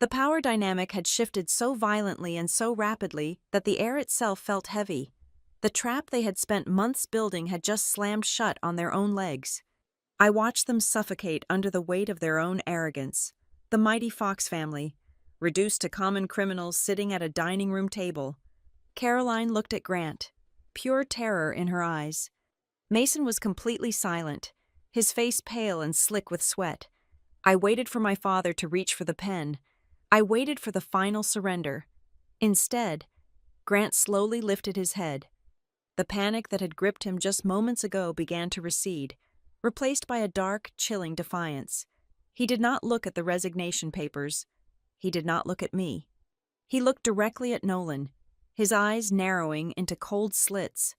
Speaker 1: The power dynamic had shifted so violently and so rapidly that the air itself felt heavy. The trap they had spent months building had just slammed shut on their own legs. I watched them suffocate under the weight of their own arrogance. The mighty Fox family, reduced to common criminals sitting at a dining room table. Caroline looked at Grant, pure terror in her eyes. Mason was completely silent, his face pale and slick with sweat. I waited for my father to reach for the pen. I waited for the final surrender. Instead, Grant slowly lifted his head. The panic that had gripped him just moments ago began to recede, replaced by a dark, chilling defiance. He did not look at the resignation papers. He did not look at me. He looked directly at Nolan, his eyes narrowing into cold slits.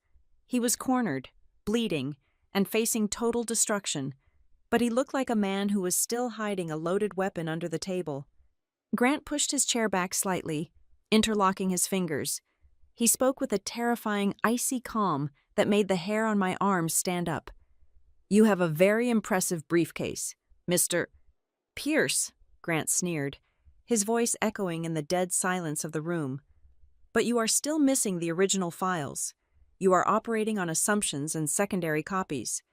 Speaker 1: He was cornered, bleeding, and facing total destruction, but he looked like a man who was still hiding a loaded weapon under the table. Grant pushed his chair back slightly, interlocking his fingers. He spoke with a terrifying, icy calm that made the hair on my arms stand up. "You have a very impressive briefcase, Mr. Pierce," Grant sneered, his voice echoing in the dead silence of the room. "But you are still missing the original files. You are operating on assumptions and secondary copies.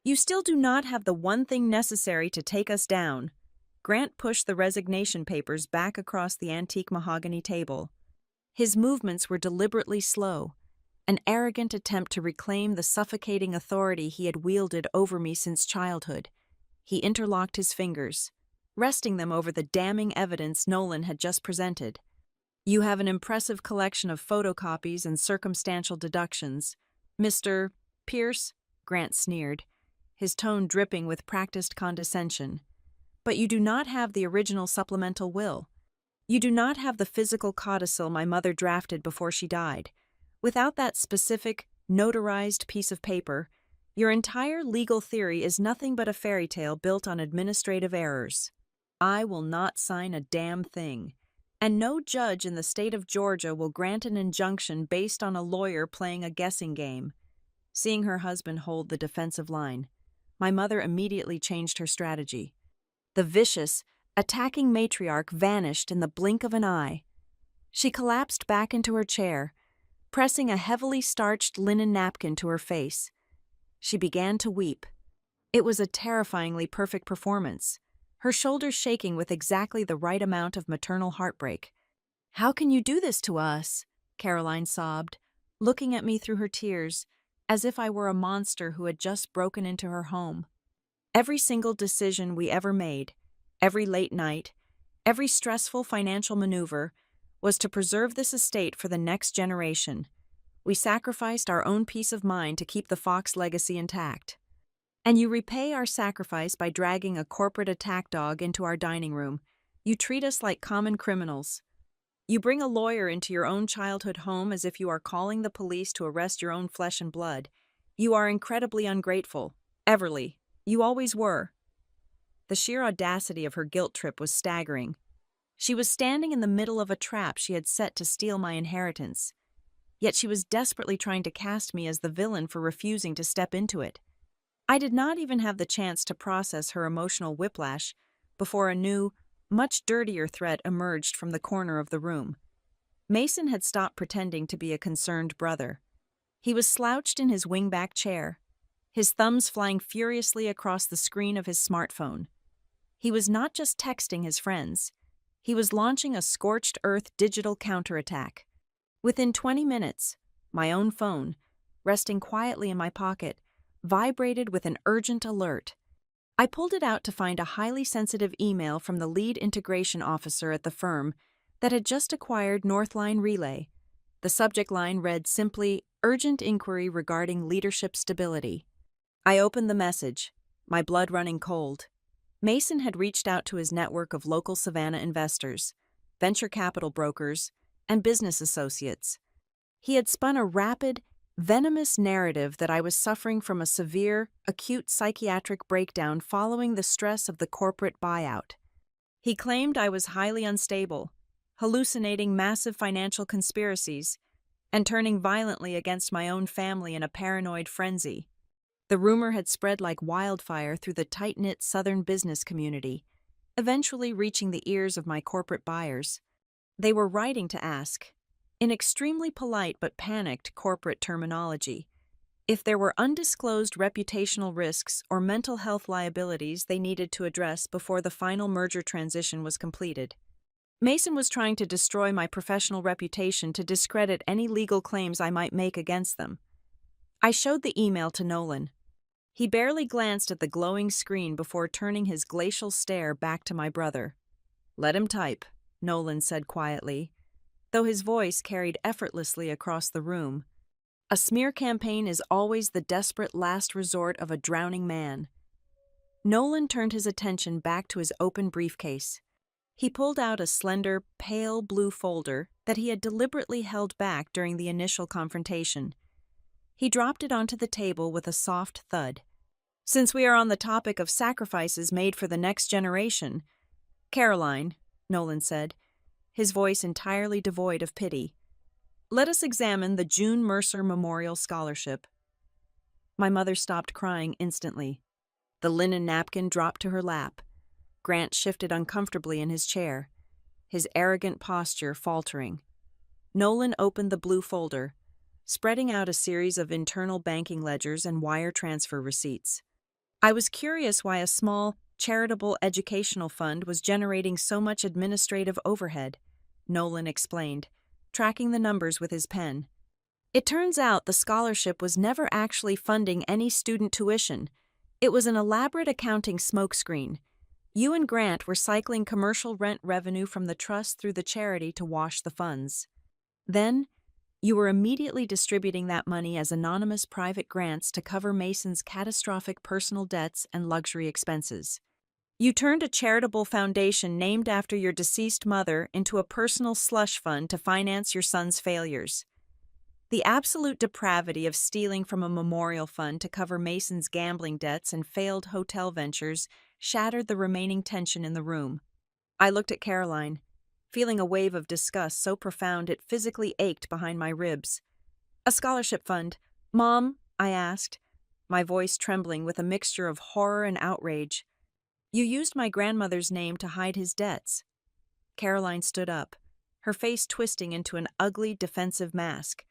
Speaker 1: You still do not have the one thing necessary to take us down." Grant pushed the resignation papers back across the antique mahogany table. His movements were deliberately slow, an arrogant attempt to reclaim the suffocating authority he had wielded over me since childhood. He interlocked his fingers, resting them over the damning evidence Nolan had just presented. "You have an impressive collection of photocopies and circumstantial deductions, Mr. Pierce," Grant sneered, his tone dripping with practiced condescension. "But you do not have the original supplemental will. You do not have the physical codicil my mother drafted before she died. Without that specific, notarized piece of paper, your entire legal theory is nothing but a fairy tale built on administrative errors. I will not sign a damn thing, and no judge in the state of Georgia will grant an injunction based on a lawyer playing a guessing game." Seeing her husband hold the defensive line, my mother immediately changed her strategy. The vicious, attacking matriarch vanished in the blink of an eye. She collapsed back into her chair, pressing a heavily starched linen napkin to her face. She began to weep. It was a terrifyingly perfect performance, her shoulders shaking with exactly the right amount of maternal heartbreak. "How can you do this to us?" Caroline sobbed, looking at me through her tears, as if I were a monster who had just broken into her home. Every single decision we ever made, every late night, every stressful financial maneuver, was to preserve this estate for the next generation. We sacrificed our own peace of mind to keep the Fox legacy intact. And you repay our sacrifice by dragging a corporate attack dog into our dining room. You treat us like common criminals. You bring a lawyer into your own childhood home as if you are calling the police to arrest your own flesh and blood. You are incredibly ungrateful. Everly, you always were. The sheer audacity of her guilt trip was staggering. She was standing in the middle of a trap she had set to steal my inheritance. Yet she was desperately trying to cast me as the villain for refusing to step into it. I did not even have the chance to process her emotional whiplash before a new, much dirtier threat emerged from the corner of the room. Mason had stopped pretending to be a concerned brother. He was slouched in his wingback chair, his thumbs flying furiously across the screen of his smartphone. He was not just texting his friends. He was launching a scorched earth digital counterattack. Within 20 minutes, my own phone, resting quietly in my pocket, vibrated with an urgent alert. I pulled it out to find a highly sensitive email from the lead integration officer at the firm that had just acquired Northline Relay. The subject line read simply, "Urgent inquiry regarding leadership stability." I opened the message, my blood running cold. Mason had reached out to his network of local Savannah investors, venture capital brokers, and business associates. He had spun a rapid, venomous narrative that I was suffering from a severe, acute psychiatric breakdown following the stress of the corporate buyout. He claimed I was highly unstable, hallucinating massive financial conspiracies, and turning violently against my own family in a paranoid frenzy. The rumor had spread like wildfire through the tight-knit Southern business community, eventually reaching the ears of my corporate buyers. They were writing to ask, in extremely polite but panicked corporate terminology, if there were undisclosed reputational risks or mental health liabilities they needed to address before the final merger transition was completed. Mason was trying to destroy my professional reputation to discredit any legal claims I might make against them. I showed the email to Nolan. He barely glanced at the glowing screen before turning his glacial stare back to my brother. "Let him type," Nolan said quietly. though his voice carried effortlessly across the room. A smear campaign is always the desperate last resort of a drowning man. Nolan turned his attention back to his open briefcase. He pulled out a slender, pale blue folder that he had deliberately held back during the initial confrontation. He dropped it onto the table with a soft thud. "Since we are on the topic of sacrifices made for the next generation, Caroline," Nolan said, his voice entirely devoid of pity, "let us examine the June Mercer Memorial Scholarship." My mother stopped crying instantly. The linen napkin dropped to her lap. Grant shifted uncomfortably in his chair, his arrogant posture faltering. Nolan opened the blue folder, spreading out a series of internal banking ledgers and wire transfer receipts. I was curious why a small, charitable educational fund was generating so much administrative overhead, Nolan explained, tracking the numbers with his pen. It turns out the scholarship was never actually funding any student tuition. It was an elaborate accounting smokescreen. You and Grant were cycling commercial rent revenue from the trust through the charity to wash the funds. Then, you were immediately distributing that money as anonymous private grants to cover Mason's catastrophic personal debts and luxury expenses. You turned a charitable foundation named after your deceased mother into a personal slush fund to finance your son's failures. The absolute depravity of stealing from a memorial fund to cover Mason's gambling debts and failed hotel ventures shattered the remaining tension in the room. I looked at Caroline, feeling a wave of disgust so profound it physically ached behind my ribs. "A scholarship fund. Mom?" I asked, my voice trembling with a mixture of horror and outrage. "You used my grandmother's name to hide his debts." Caroline stood up, her face twisting into an ugly, defensive mask.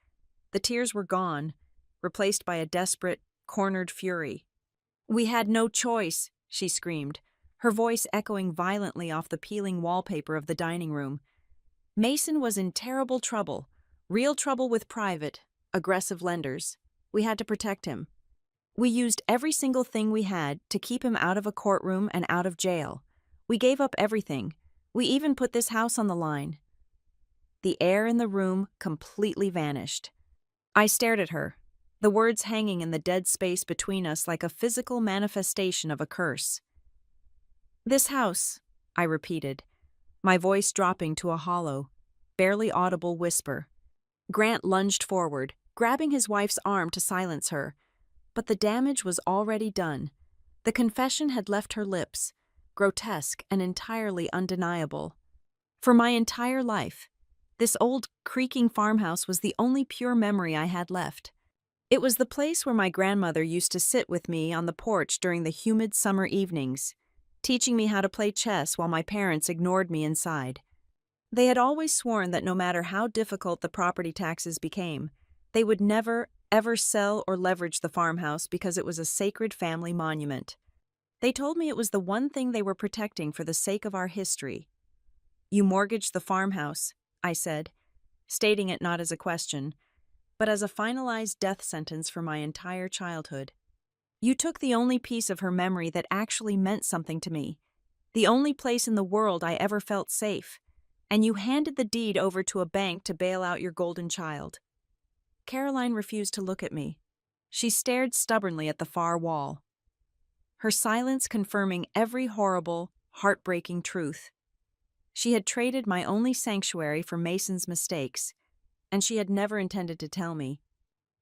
Speaker 1: The tears were gone, replaced by a desperate, cornered fury. "We had no choice," she screamed, her voice echoing violently off the peeling wallpaper of the dining room. "Mason was in terrible trouble, real trouble with private, aggressive lenders. We had to protect him. We used every single thing we had to keep him out of a courtroom and out of jail. We gave up everything. We even put this house on the line." The air in the room completely vanished. I stared at her, the words hanging in the dead space between us like a physical manifestation of a curse. "This house," I repeated, my voice dropping to a hollow, barely audible whisper. Grant lunged forward, grabbing his wife's arm to silence her. But the damage was already done. The confession had left her lips, grotesque and entirely undeniable. For my entire life, this old, creaking farmhouse was the only pure memory I had left. It was the place where my grandmother used to sit with me on the porch during the humid summer evenings, teaching me how to play chess while my parents ignored me inside. They had always sworn that no matter how difficult the property taxes became, they would never, ever sell or leverage the farmhouse because it was a sacred family monument. They told me it was the one thing they were protecting for the sake of our history. "You mortgaged the farmhouse," I said, stating it not as a question, but as a finalized death sentence for my entire childhood. "You took the only piece of her memory that actually meant something to me, the only place in the world I ever felt safe, and you handed the deed over to a bank to bail out your golden child." Caroline refused to look at me. She stared stubbornly at the far wall, her silence confirming every horrible, heartbreaking truth. She had traded my only sanctuary for Mason's mistakes, and she had never intended to tell me.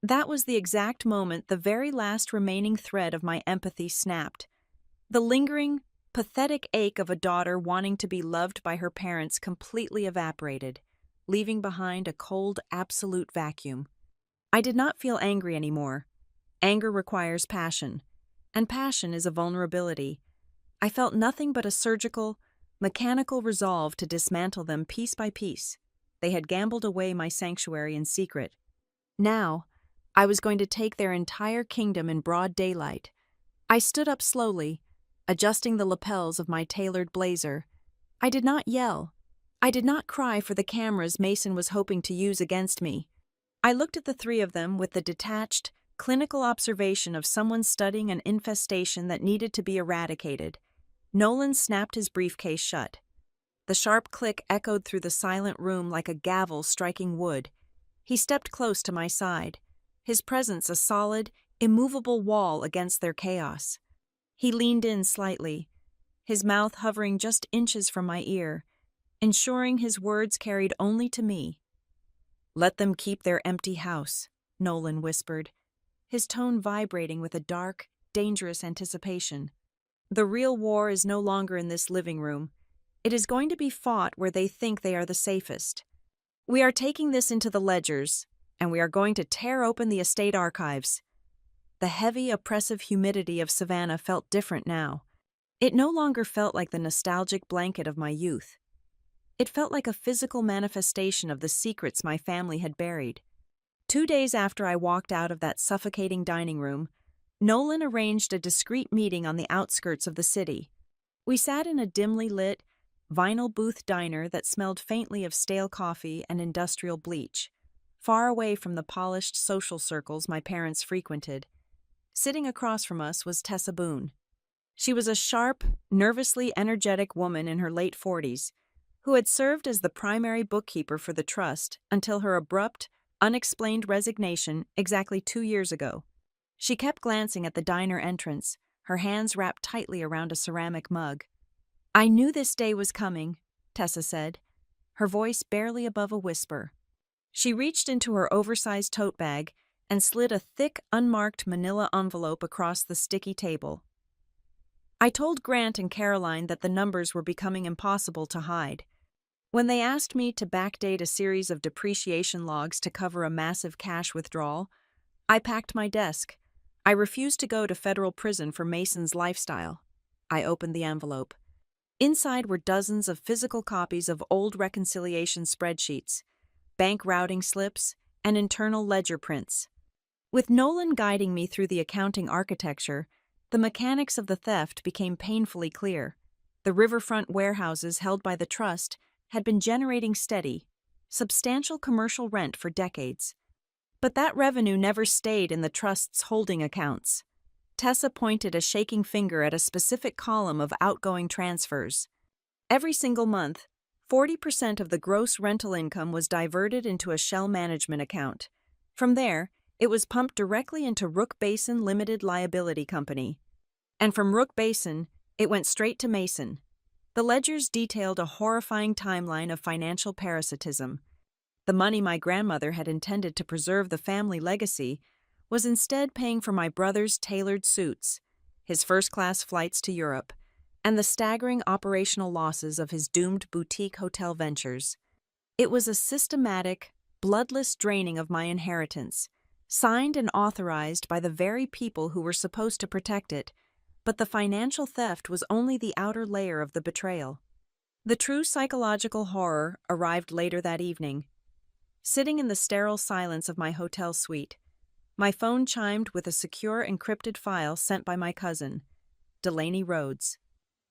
Speaker 1: That was the exact moment the very last remaining thread of my empathy snapped. The lingering, pathetic ache of a daughter wanting to be loved by her parents completely evaporated, leaving behind a cold, absolute vacuum. I did not feel angry anymore. Anger requires passion, and passion is a vulnerability. I felt nothing but a surgical, mechanical resolve to dismantle them piece by piece. They had gambled away my sanctuary in secret. Now, I was going to take their entire kingdom in broad daylight. I stood up slowly, adjusting the lapels of my tailored blazer. I did not yell. I did not cry for the cameras Mason was hoping to use against me. I looked at the three of them with the detached, clinical observation of someone studying an infestation that needed to be eradicated. Nolan snapped his briefcase shut. The sharp click echoed through the silent room like a gavel striking wood. He stepped close to my side, his presence a solid, immovable wall against their chaos. He leaned in slightly, his mouth hovering just inches from my ear, ensuring his words carried only to me. "Let them keep their empty house," Nolan whispered, his tone vibrating with a dark, dangerous anticipation. "The real war is no longer in this living room. It is going to be fought where they think they are the safest. We are taking this into the ledgers, and we are going to tear open the estate archives." The heavy, oppressive humidity of Savannah felt different now. It no longer felt like the nostalgic blanket of my youth. It felt like a physical manifestation of the secrets my family had buried. 2 days after I walked out of that suffocating dining room, Nolan arranged a discreet meeting on the outskirts of the city. We sat in a dimly lit, vinyl booth diner that smelled faintly of stale coffee and industrial bleach, far away from the polished social circles my parents frequented. Sitting across from us was Tessa Boone. She was a sharp, nervously energetic woman in her late 40s, who had served as the primary bookkeeper for the trust until her abrupt, unexplained resignation exactly 2 years ago. She kept glancing at the diner entrance, her hands wrapped tightly around a ceramic mug. "I knew this day was coming," Tessa said, her voice barely above a whisper. She reached into her oversized tote bag and slid a thick, unmarked manila envelope across the sticky table. "I told Grant and Caroline that the numbers were becoming impossible to hide. When they asked me to backdate a series of depreciation logs to cover a massive cash withdrawal, I packed my desk. I refused to go to federal prison for Mason's lifestyle." I opened the envelope. Inside were dozens of physical copies of old reconciliation spreadsheets, bank routing slips, and internal ledger prints. With Nolan guiding me through the accounting architecture, the mechanics of the theft became painfully clear. The riverfront warehouses held by the trust had been generating steady, substantial commercial rent for decades. But that revenue never stayed in the trust's holding accounts. Tessa pointed a shaking finger at a specific column of outgoing transfers. Every single month, 40% of the gross rental income was diverted into a shell management account. From there, it was pumped directly into Rook Basin Limited Liability Company. And from Rook Basin, it went straight to Mason. The ledgers detailed a horrifying timeline of financial parasitism. The money my grandmother had intended to preserve the family legacy was instead paying for my brother's tailored suits, his first-class flights to Europe, and the staggering operational losses of his doomed boutique hotel ventures. It was a systematic, bloodless draining of my inheritance, signed and authorized by the very people who were supposed to protect it, but the financial theft was only the outer layer of the betrayal. The true psychological horror arrived later that evening. Sitting in the sterile silence of my hotel suite, my phone chimed with a secure encrypted file sent by my cousin, Delaney Rhodes.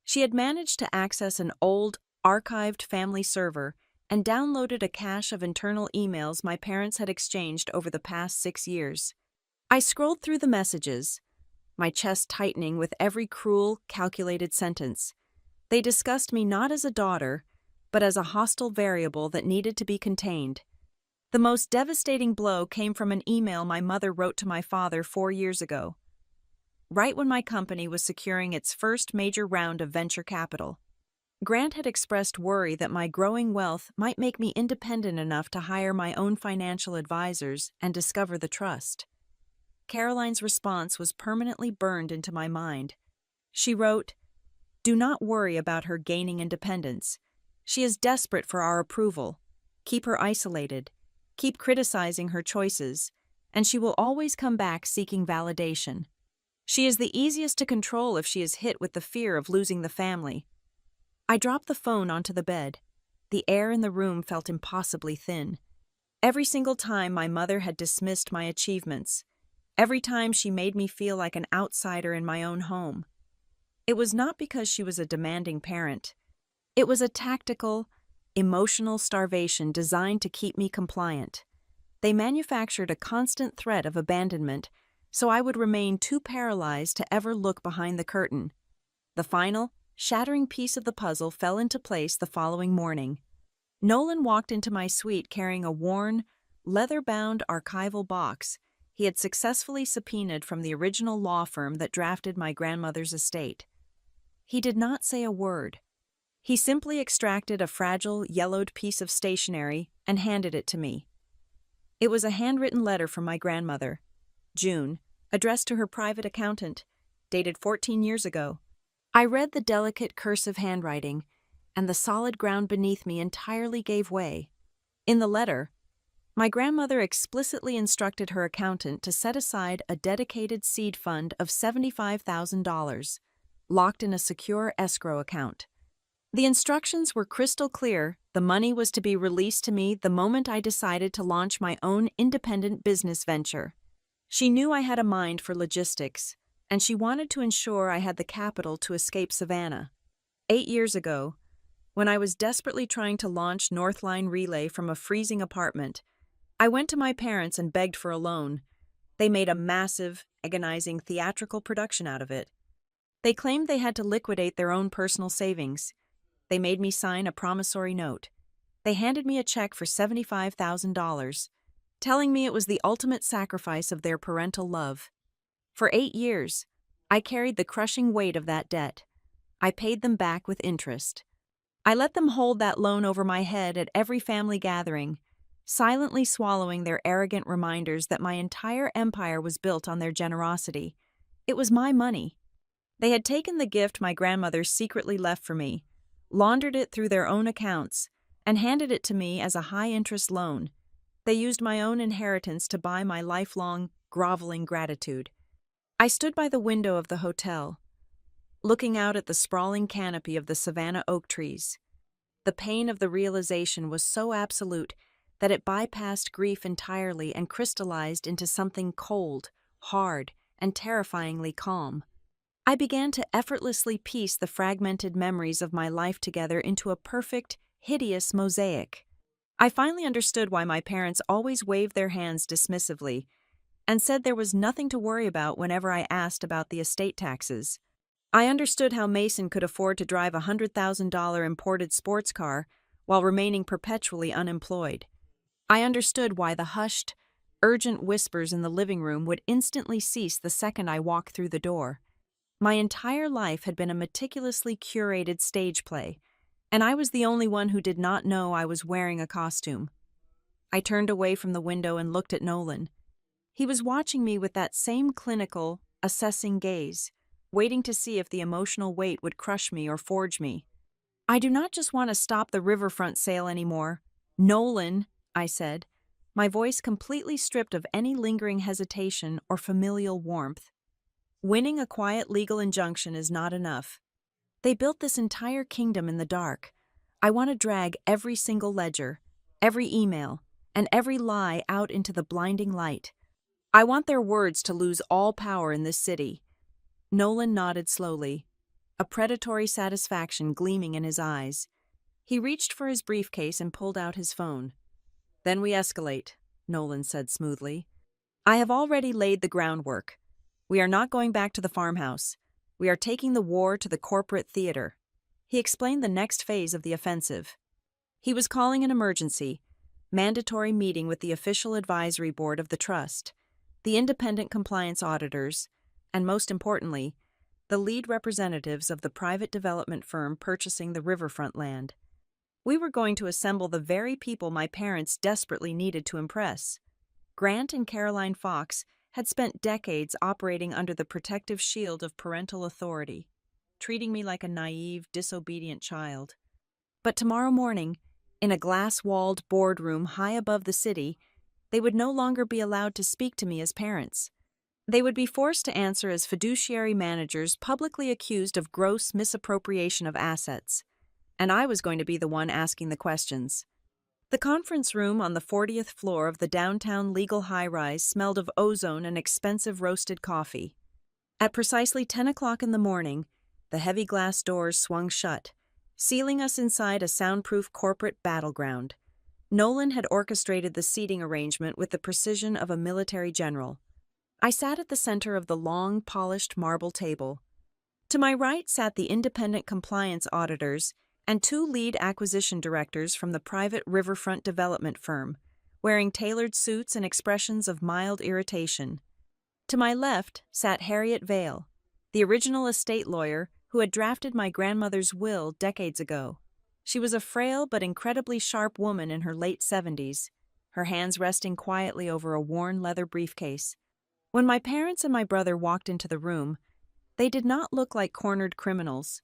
Speaker 1: She had managed to access an old, archived family server and downloaded a cache of internal emails my parents had exchanged over the past 6 years. I scrolled through the messages, my chest tightening with every cruel, calculated sentence. They discussed me not as a daughter, but as a hostile variable that needed to be contained. The most devastating blow came from an email my mother wrote to my father 4 years ago, right when my company was securing its first major round of venture capital. Grant had expressed worry that my growing wealth might make me independent enough to hire my own financial advisors and discover the trust. Caroline's response was permanently burned into my mind. She wrote, "Do not worry about her gaining independence. She is desperate for our approval. Keep her isolated. Keep criticizing her choices, and she will always come back seeking validation. She is the easiest to control if she is hit with the fear of losing the family." I dropped the phone onto the bed. The air in the room felt impossibly thin. Every single time my mother had dismissed my achievements, every time she made me feel like an outsider in my own home. It was not because she was a demanding parent. It was a tactical, emotional starvation designed to keep me compliant. They manufactured a constant threat of abandonment, so I would remain too paralyzed to ever look behind the curtain. The final, shattering piece of the puzzle fell into place the following morning. Nolan walked into my suite carrying a worn, leather-bound archival box he had successfully subpoenaed from the original law firm that drafted my grandmother's estate. He did not say a word. He simply extracted a fragile, yellowed piece of stationery and handed it to me. It was a handwritten letter from my grandmother, June, addressed to her private accountant, dated 14 years ago. I read the delicate cursive handwriting, and the solid ground beneath me entirely gave way. In the letter, my grandmother explicitly instructed her accountant to set aside a dedicated seed fund of $75,000, locked in a secure escrow account. The instructions were crystal clear. The money was to be released to me the moment I decided to launch my own independent business venture. She knew I had a mind for logistics, and she wanted to ensure I had the capital to escape Savannah. 8 years ago, when I was desperately trying to launch Northline Relay from a freezing apartment, I went to my parents and begged for a loan. They made a massive, agonizing theatrical production out of it. They claimed they had to liquidate their own personal savings. They made me sign a promissory note. They handed me a check for $75,000, telling me it was the ultimate sacrifice of their parental love. For 8 years, I carried the crushing weight of that debt. I paid them back with interest. I let them hold that loan over my head at every family gathering, silently swallowing their arrogant reminders that my entire empire was built on their generosity. It was my money. They had taken the gift my grandmother secretly left for me, laundered it through their own accounts, and handed it to me as a high-interest loan. They used my own inheritance to buy my lifelong, groveling gratitude. I stood by the window of the hotel, looking out at the sprawling canopy of the Savannah oak trees. The pain of the realization was so absolute that it bypassed grief entirely and crystallized into something cold, hard, and terrifyingly calm. I began to effortlessly piece the fragmented memories of my life together into a perfect, hideous mosaic. I finally understood why my parents always waved their hands dismissively and said there was nothing to worry about whenever I asked about the estate taxes. I understood how Mason could afford to drive a $100,000 imported sports car while remaining perpetually unemployed. I understood why the hushed, urgent whispers in the living room would instantly cease the second I walked through the door. My entire life had been a meticulously curated stage play, and I was the only one who did not know I was wearing a costume. I turned away from the window and looked at Nolan. He was watching me with that same clinical, assessing gaze, waiting to see if the emotional weight would crush me or forge me. I do not just want to stop the riverfront sale anymore. Nolan, I said, my voice completely stripped of any lingering hesitation or familial warmth. Winning a quiet legal injunction is not enough. They built this entire kingdom in the dark. I want to drag every single ledger, every email, and every lie out into the blinding light. I want their words to lose all power in this city. Nolan nodded slowly, a predatory satisfaction gleaming in his eyes. He reached for his briefcase and pulled out his phone. "Then we escalate," Nolan said smoothly. "I have already laid the groundwork. We are not going back to the farmhouse. We are taking the war to the corporate theater." He explained the next phase of the offensive. He was calling an emergency, mandatory meeting with the official advisory board of the trust, the independent compliance auditors, and most importantly, the lead representatives of the private development firm purchasing the riverfront land. We were going to assemble the very people my parents desperately needed to impress. Grant and Caroline Fox had spent decades operating under the protective shield of parental authority, treating me like a naive, disobedient child. But tomorrow morning, in a glass-walled boardroom high above the city, they would no longer be allowed to speak to me as parents. They would be forced to answer as fiduciary managers publicly accused of gross misappropriation of assets, and I was going to be the one asking the questions. The conference room on the 40th floor of the downtown legal high-rise smelled of ozone and expensive roasted coffee. At precisely 10 o'clock in the morning, the heavy glass doors swung shut, sealing us inside a soundproof corporate battleground. Nolan had orchestrated the seating arrangement with the precision of a military general. I sat at the center of the long, polished marble table. To my right sat the independent compliance auditors and two lead acquisition directors from the private riverfront development firm, wearing tailored suits and expressions of mild irritation. To my left sat Harriet Vale, the original estate lawyer who had drafted my grandmother's will decades ago. She was a frail but incredibly sharp woman in her late 70s, her hands resting quietly over a worn leather briefcase. When my parents and my brother walked into the room, they did not look like cornered criminals.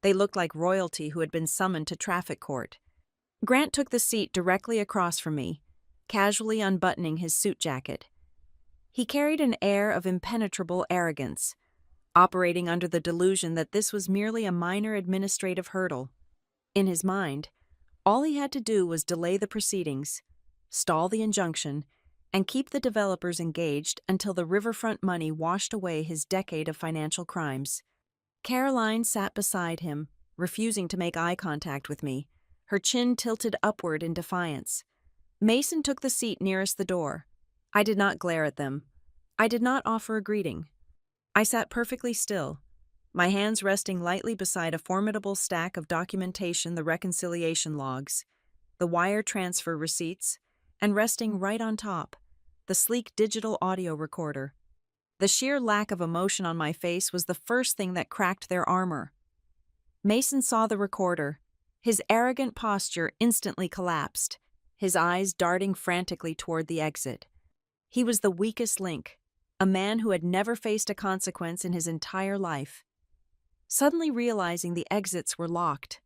Speaker 1: They looked like royalty who had been summoned to traffic court. Grant took the seat directly across from me, casually unbuttoning his suit jacket. He carried an air of impenetrable arrogance, operating under the delusion that this was merely a minor administrative hurdle. In his mind, all he had to do was delay the proceedings, stall the injunction, and keep the developers engaged until the riverfront money washed away his decade of financial crimes. Caroline sat beside him, refusing to make eye contact with me, her chin tilted upward in defiance. Mason took the seat nearest the door. I did not glare at them. I did not offer a greeting. I sat perfectly still, my hands resting lightly beside a formidable stack of documentation, the reconciliation logs, the wire transfer receipts, and resting right on top, the sleek digital audio recorder. The sheer lack of emotion on my face was the first thing that cracked their armor. Mason saw the recorder. His arrogant posture instantly collapsed, his eyes darting frantically toward the exit. He was the weakest link, a man who had never faced a consequence in his entire life. Suddenly realizing the exits were locked.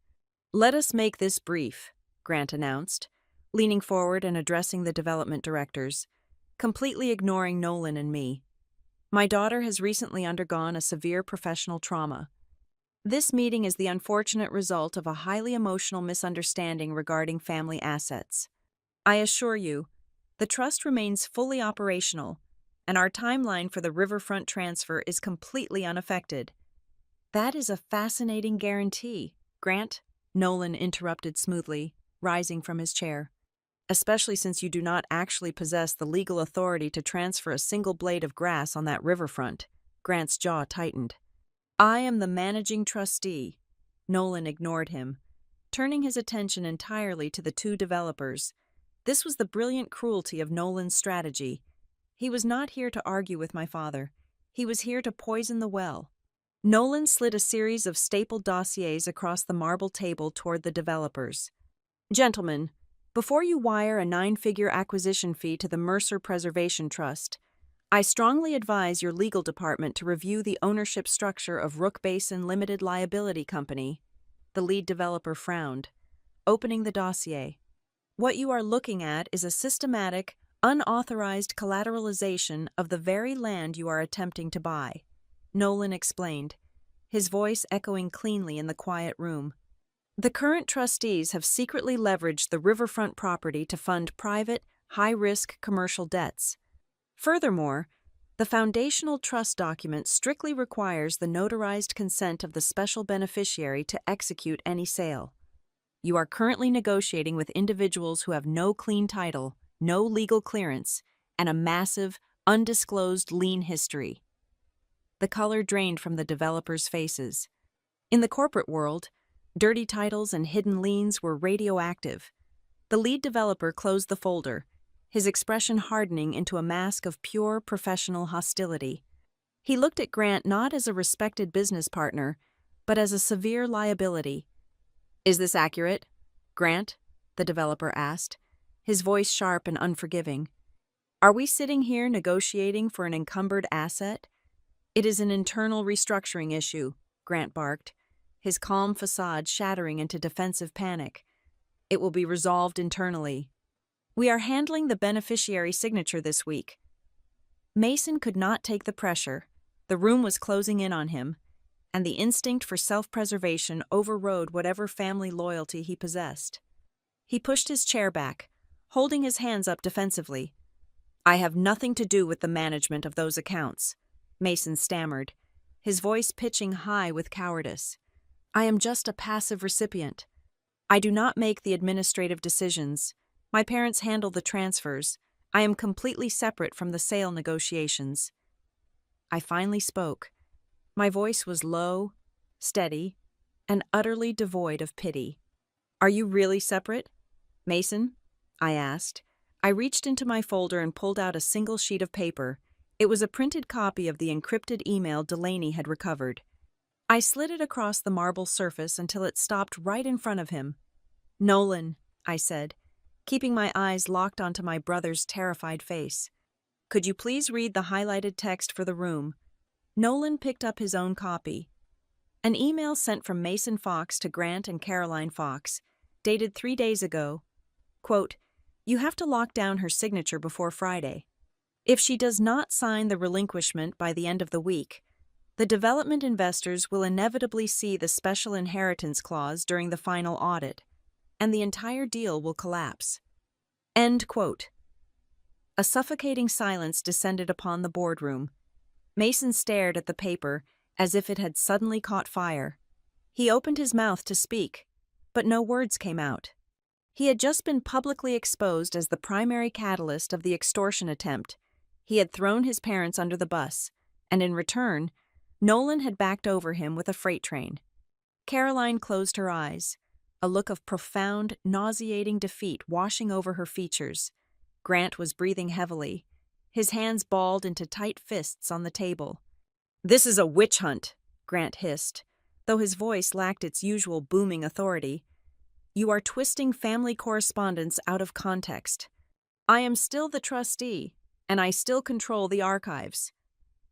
Speaker 1: "Let us make this brief," Grant announced, leaning forward and addressing the development directors, completely ignoring Nolan and me. "My daughter has recently undergone a severe professional trauma. This meeting is the unfortunate result of a highly emotional misunderstanding regarding family assets. I assure you, the trust remains fully operational, and our timeline for the riverfront transfer is completely unaffected." "That is a fascinating guarantee, Grant," Nolan interrupted smoothly, rising from his chair. "Especially since you do not actually possess the legal authority to transfer a single blade of grass on that riverfront." Grant's jaw tightened. "I am the managing trustee." Nolan ignored him, turning his attention entirely to the two developers. This was the brilliant cruelty of Nolan's strategy. He was not here to argue with my father. He was here to poison the well. Nolan slid a series of stapled dossiers across the marble table toward the developers. "Gentlemen, before you wire a 9-figure acquisition fee to the Mercer Preservation Trust, I strongly advise your legal department to review the ownership structure of Rook Basin Limited Liability Company." The lead developer frowned, opening the dossier. "What you are looking at is a systematic, unauthorized collateralization of the very land you are attempting to buy," Nolan explained, his voice echoing cleanly in the quiet room. "The current trustees have secretly leveraged the riverfront property to fund private, high-risk commercial debts. Furthermore, the foundational trust document strictly requires the notarized consent of the special beneficiary to execute any sale. You are currently negotiating with individuals who have no clean title, no legal clearance, and a massive, undisclosed lien history." The color drained from the developers' faces. In the corporate world, dirty titles and hidden liens were radioactive. The lead developer closed the folder, his expression hardening into a mask of pure professional hostility. He looked at Grant not as a respected business partner, but as a severe liability. "Is this accurate, Grant?" the developer asked, his voice sharp and unforgiving. "Are we sitting here negotiating for an encumbered asset?" "It is an internal restructuring issue," Grant barked, his calm facade shattering into defensive panic. "It will be resolved internally. We are handling the beneficiary signature this week." Mason could not take the pressure. The room was closing in on him, and the instinct for self-preservation overrode whatever family loyalty he possessed. He pushed his chair back, holding his hands up defensively. "I have nothing to do with the management of those accounts," Mason stammered, his voice pitching high with cowardice. "I am just a passive recipient. I do not make the administrative decisions. My parents handle the transfers. I am completely separate from the sale negotiations." I finally spoke. My voice was low, steady, and utterly devoid of pity. "Are you really separate, Mason?" I asked. I reached into my folder and pulled out a single sheet of paper. It was a printed copy of the encrypted email Delaney had recovered. I slid it across the marble surface until it stopped right in front of him. "Nolan," I said, keeping my eyes locked onto my brother's terrified face. "Could you please read the highlighted text for the room?" Nolan picked up his own copy. An email sent from Mason Fox to Grant and Caroline Fox, dated 3 days ago. Quote, "You have to lock down her signature before Friday. If she does not sign the relinquishment by the end of the week, the development investors will inevitably see the special inheritance clause during the final audit, and the entire deal will collapse." End quote. A suffocating silence descended upon the boardroom. Mason stared at the paper as if it had suddenly caught fire. He opened his mouth to speak, but no words came out. He had just been publicly exposed as the primary catalyst of the extortion attempt. He had thrown his parents under the bus, and in return, Nolan had backed over him with a freight train. Caroline closed her eyes, a look of profound, nauseating defeat washing over her features. Grant was breathing heavily, his hands balled into tight fists on the table. "This is a witch hunt," Grant hissed, though his voice lacked its usual booming authority. "You are twisting family correspondence out of context. I am still the trustee, and I still control the archives."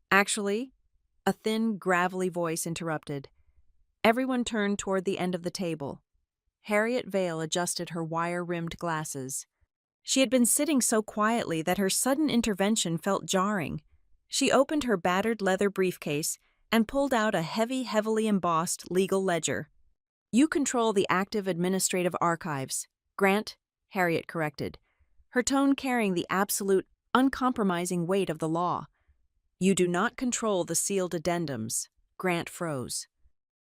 Speaker 1: "Actually," a thin, gravelly voice interrupted. Everyone turned toward the end of the table. Harriet Vale adjusted her wire-rimmed glasses. She had been sitting so quietly that her sudden intervention felt jarring. She opened her battered leather briefcase and pulled out a heavily embossed legal ledger. "You control the active administrative archives, Grant," Harriet corrected, her tone carrying the absolute, uncompromising weight of the law. "You do not control the sealed addendums." Grant froze.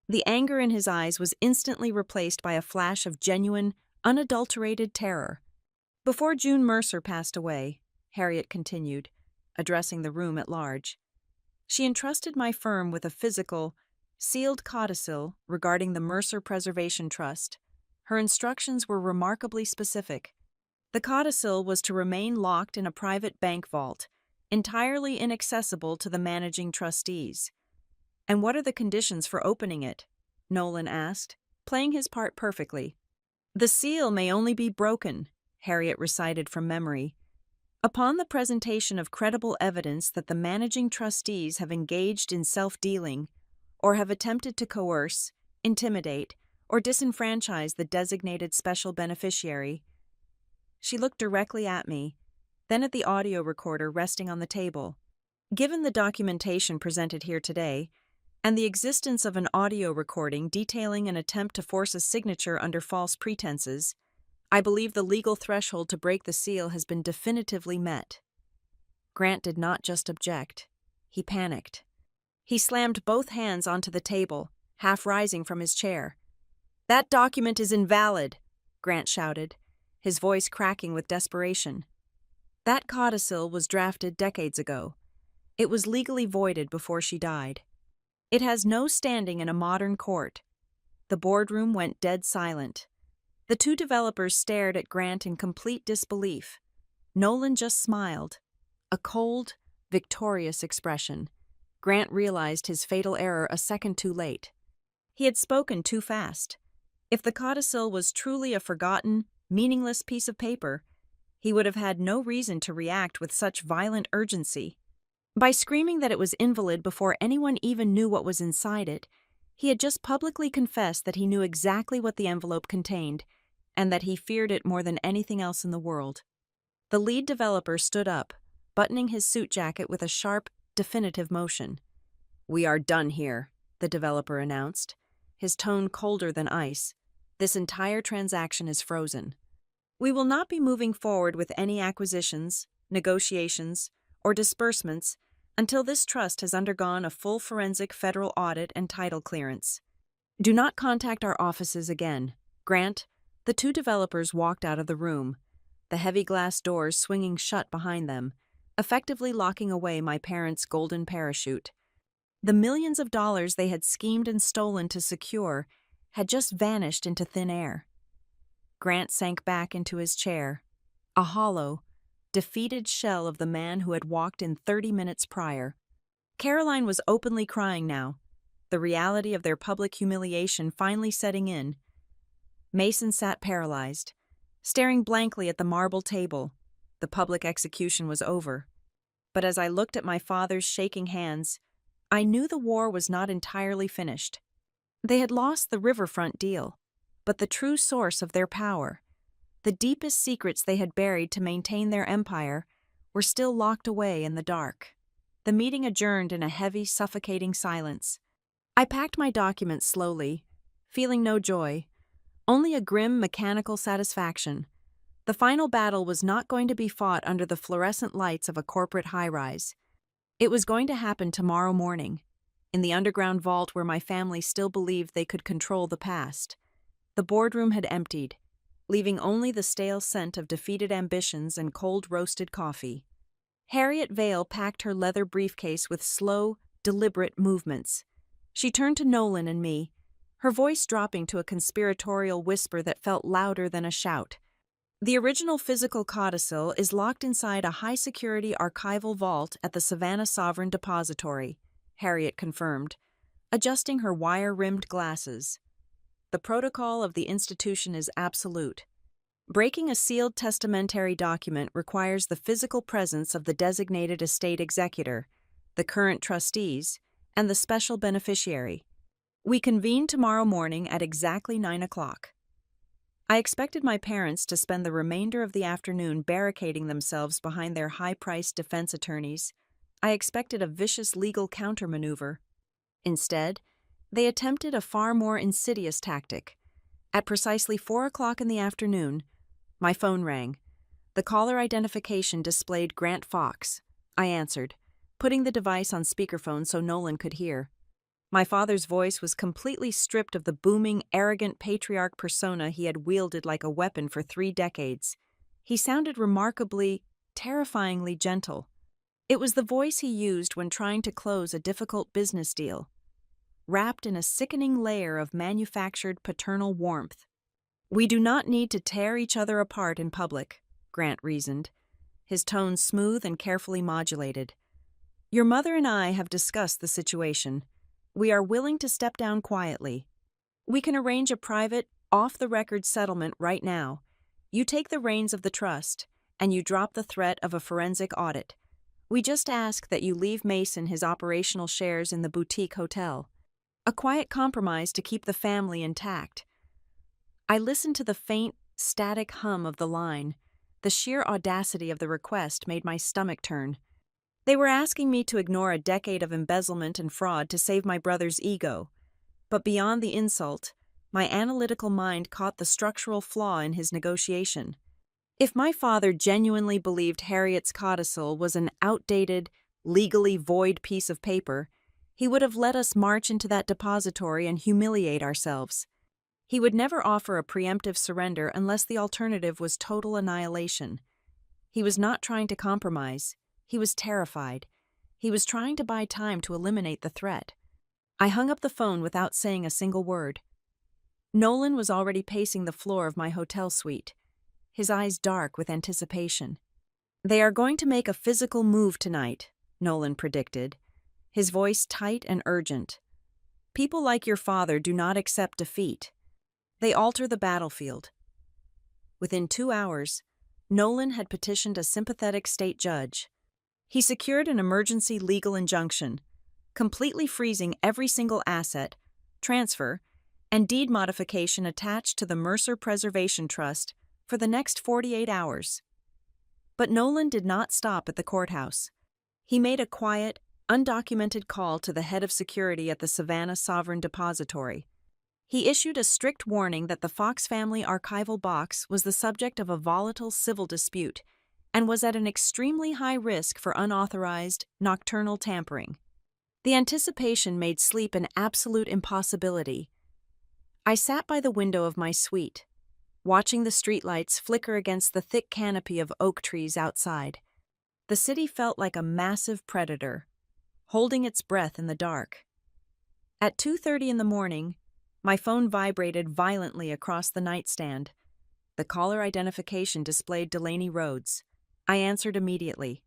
Speaker 1: The anger in his eyes was instantly replaced by a flash of genuine, unadulterated terror. "Before June Mercer passed away," Harriet continued, addressing the room at large, "she entrusted my firm with a physical, sealed codicil regarding the Mercer Preservation Trust. Her instructions were remarkably specific. The codicil was to remain locked in a private bank vault, entirely inaccessible to the managing trustees." "And what are the conditions for opening it?" Nolan asked, playing his part perfectly. "The seal may only be broken," Harriet recited from memory, "upon the presentation of credible evidence that the managing trustees have engaged in self-dealing or have attempted to coerce, intimidate, or disenfranchise the designated special beneficiary." She looked directly at me, then at the audio recorder resting on the table. "Given the documentation presented here today, and the existence of an audio recording detailing an attempt to force a signature under false pretenses, I believe the legal threshold to break the seal has been definitively met." Grant did not just object. He panicked. He slammed both hands onto the table, half rising from his chair. "That document is invalid," Grant shouted, his voice cracking with desperation. "That codicil was drafted decades ago. It was legally voided before she died. It has no standing in a modern court." The boardroom went dead silent. The two developers stared at Grant in complete disbelief. Nolan just smiled, a cold, victorious expression. Grant realized his fatal error a second too late. He had spoken too fast. If the codicil was truly a forgotten, meaningless piece of paper, he would have had no reason to react with such violent urgency. By screaming that it was invalid before anyone even knew what was inside it, he had just publicly confessed that he knew exactly what the envelope contained, and that he feared it more than anything else in the world. The lead developer stood up, buttoning his suit jacket with a sharp, definitive motion. "We are done here," the developer announced, his tone colder than ice. "This entire transaction is frozen. We will not be moving forward with any acquisitions, negotiations, or disbursements until this trust has undergone a full forensic federal audit and title clearance. Do not contact our offices again. Grant." The two developers walked out of the room, the heavy glass doors swinging shut behind them, effectively locking away my parents' golden parachute. The millions of dollars they had schemed and stolen to secure had just vanished into thin air. Grant sank back into his chair, a hollow, defeated shell of the man who had walked in 30 minutes prior. Caroline was openly crying now, the reality of their public humiliation finally setting in. Mason sat paralyzed, staring blankly at the marble table. The public execution was over. But as I looked at my father's shaking hands, I knew the war was not entirely finished. They had lost the riverfront deal, but the true source of their power, the deepest secrets they had buried to maintain their empire, were still locked away in the dark. The meeting adjourned in a heavy, suffocating silence. I packed my documents slowly, feeling no joy, only a grim, mechanical satisfaction. The final battle was not going to be fought under the fluorescent lights of a corporate high-rise. It was going to happen tomorrow morning, in the underground vault where my family still believed they could control the past. The boardroom had emptied, leaving only the stale scent of defeated ambitions and cold roasted coffee. Harriet Vale packed her leather briefcase with slow, deliberate movements. She turned to Nolan and me, her voice dropping to a conspiratorial whisper that felt louder than a shout. The original physical codicil is locked inside a high-security archival vault at the Savannah Sovereign Depository, Harriet confirmed, adjusting her wire-rimmed glasses. The protocol of the institution is absolute. Breaking a sealed testamentary document requires the physical presence of the designated estate executor, the current trustees, and the special beneficiary. We convene tomorrow morning at exactly 9 o'clock. I expected my parents to spend the remainder of the afternoon barricading themselves behind their high-priced defense attorneys. I expected a vicious legal countermaneuver. Instead, they attempted a far more insidious tactic. At precisely 4 o'clock in the afternoon, my phone rang. The caller identification displayed Grant Fox. I answered, putting the device on speakerphone so Nolan could hear. My father's voice was completely stripped of the booming, arrogant patriarch persona he had wielded like a weapon for 3 decades. He sounded remarkably, terrifyingly gentle. It was the voice he used when trying to close a difficult business deal, wrapped in a sickening layer of manufactured paternal warmth. "We do not need to tear each other apart in public," Grant reasoned, his tone smooth and carefully modulated. "Your mother and I have discussed the situation. We are willing to step down quietly. We can arrange a private, off-the-record settlement right now. You take the reins of the trust, and you drop the threat of a forensic audit. We just ask that you leave Mason his operational shares in the boutique hotel. A quiet compromise to keep the family intact." I listened to the faint, static hum of the line. The sheer audacity of the request made my stomach turn. They were asking me to ignore a decade of embezzlement and fraud to save my brother's ego. But beyond the insult, my analytical mind caught the structural flaw in his negotiation. If my father genuinely believed Harriet's codicil was an outdated, legally void piece of paper, he would have let us march into that depository and humiliate ourselves. He would never offer a preemptive surrender unless the alternative was total annihilation. He was not trying to compromise. He was terrified. He was trying to buy time to eliminate the threat. I hung up the phone without saying a single word. Nolan was already pacing the floor of my hotel suite, his eyes dark with anticipation. "They are going to make a physical move tonight," Nolan predicted, his voice tight and urgent. "People like your father do not accept defeat. They alter the battlefield." Within 2 hours, Nolan had petitioned a sympathetic state judge. He secured an emergency legal injunction, completely freezing every single asset, transfer, and deed modification attached to the Mercer Preservation Trust for the next 48 hours. But Nolan did not stop at the courthouse. He made a quiet, undocumented call to the head of security at the Savannah Sovereign Depository. He issued a strict warning that the Fox family archival box was the subject of a volatile civil dispute and was at an extremely high risk for unauthorized, nocturnal tampering. The anticipation made sleep an absolute impossibility. I sat by the window of my suite, watching the streetlights flicker against the thick canopy of oak trees outside. The city felt like a massive predator, holding its breath in the dark. At 2:30 in the morning, my phone vibrated violently across the nightstand. The caller identification displayed Delaney Rhodes. I answered immediately.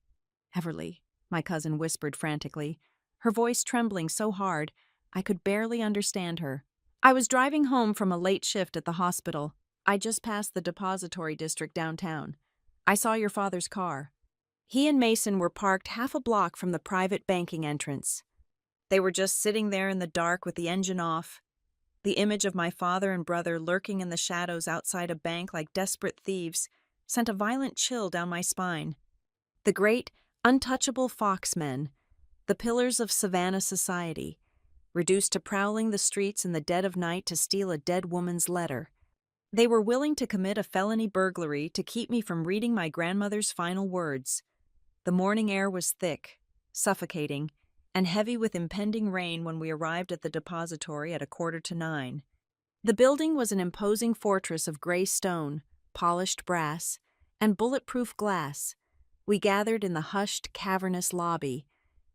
Speaker 1: "Everly," my cousin whispered frantically, her voice trembling so hard I could barely understand her. "I was driving home from a late shift at the hospital. I just passed the depository district downtown. I saw your father's car. He and Mason were parked half a block from the private banking entrance. They were just sitting there in the dark with the engine off. The image of my father and brother lurking in the shadows outside a bank like desperate thieves sent a violent chill down my spine. The great, untouchable Foxmen, the pillars of Savannah society, reduced to prowling the streets in the dead of night to steal a dead woman's letter. They were willing to commit a felony burglary to keep me from reading my grandmother's final words. The morning air was thick, suffocating, and heavy with impending rain when we arrived at the depository at 8:45. The building was an imposing fortress of gray stone, polished brass, and bulletproof glass. We gathered in the hushed, cavernous lobby.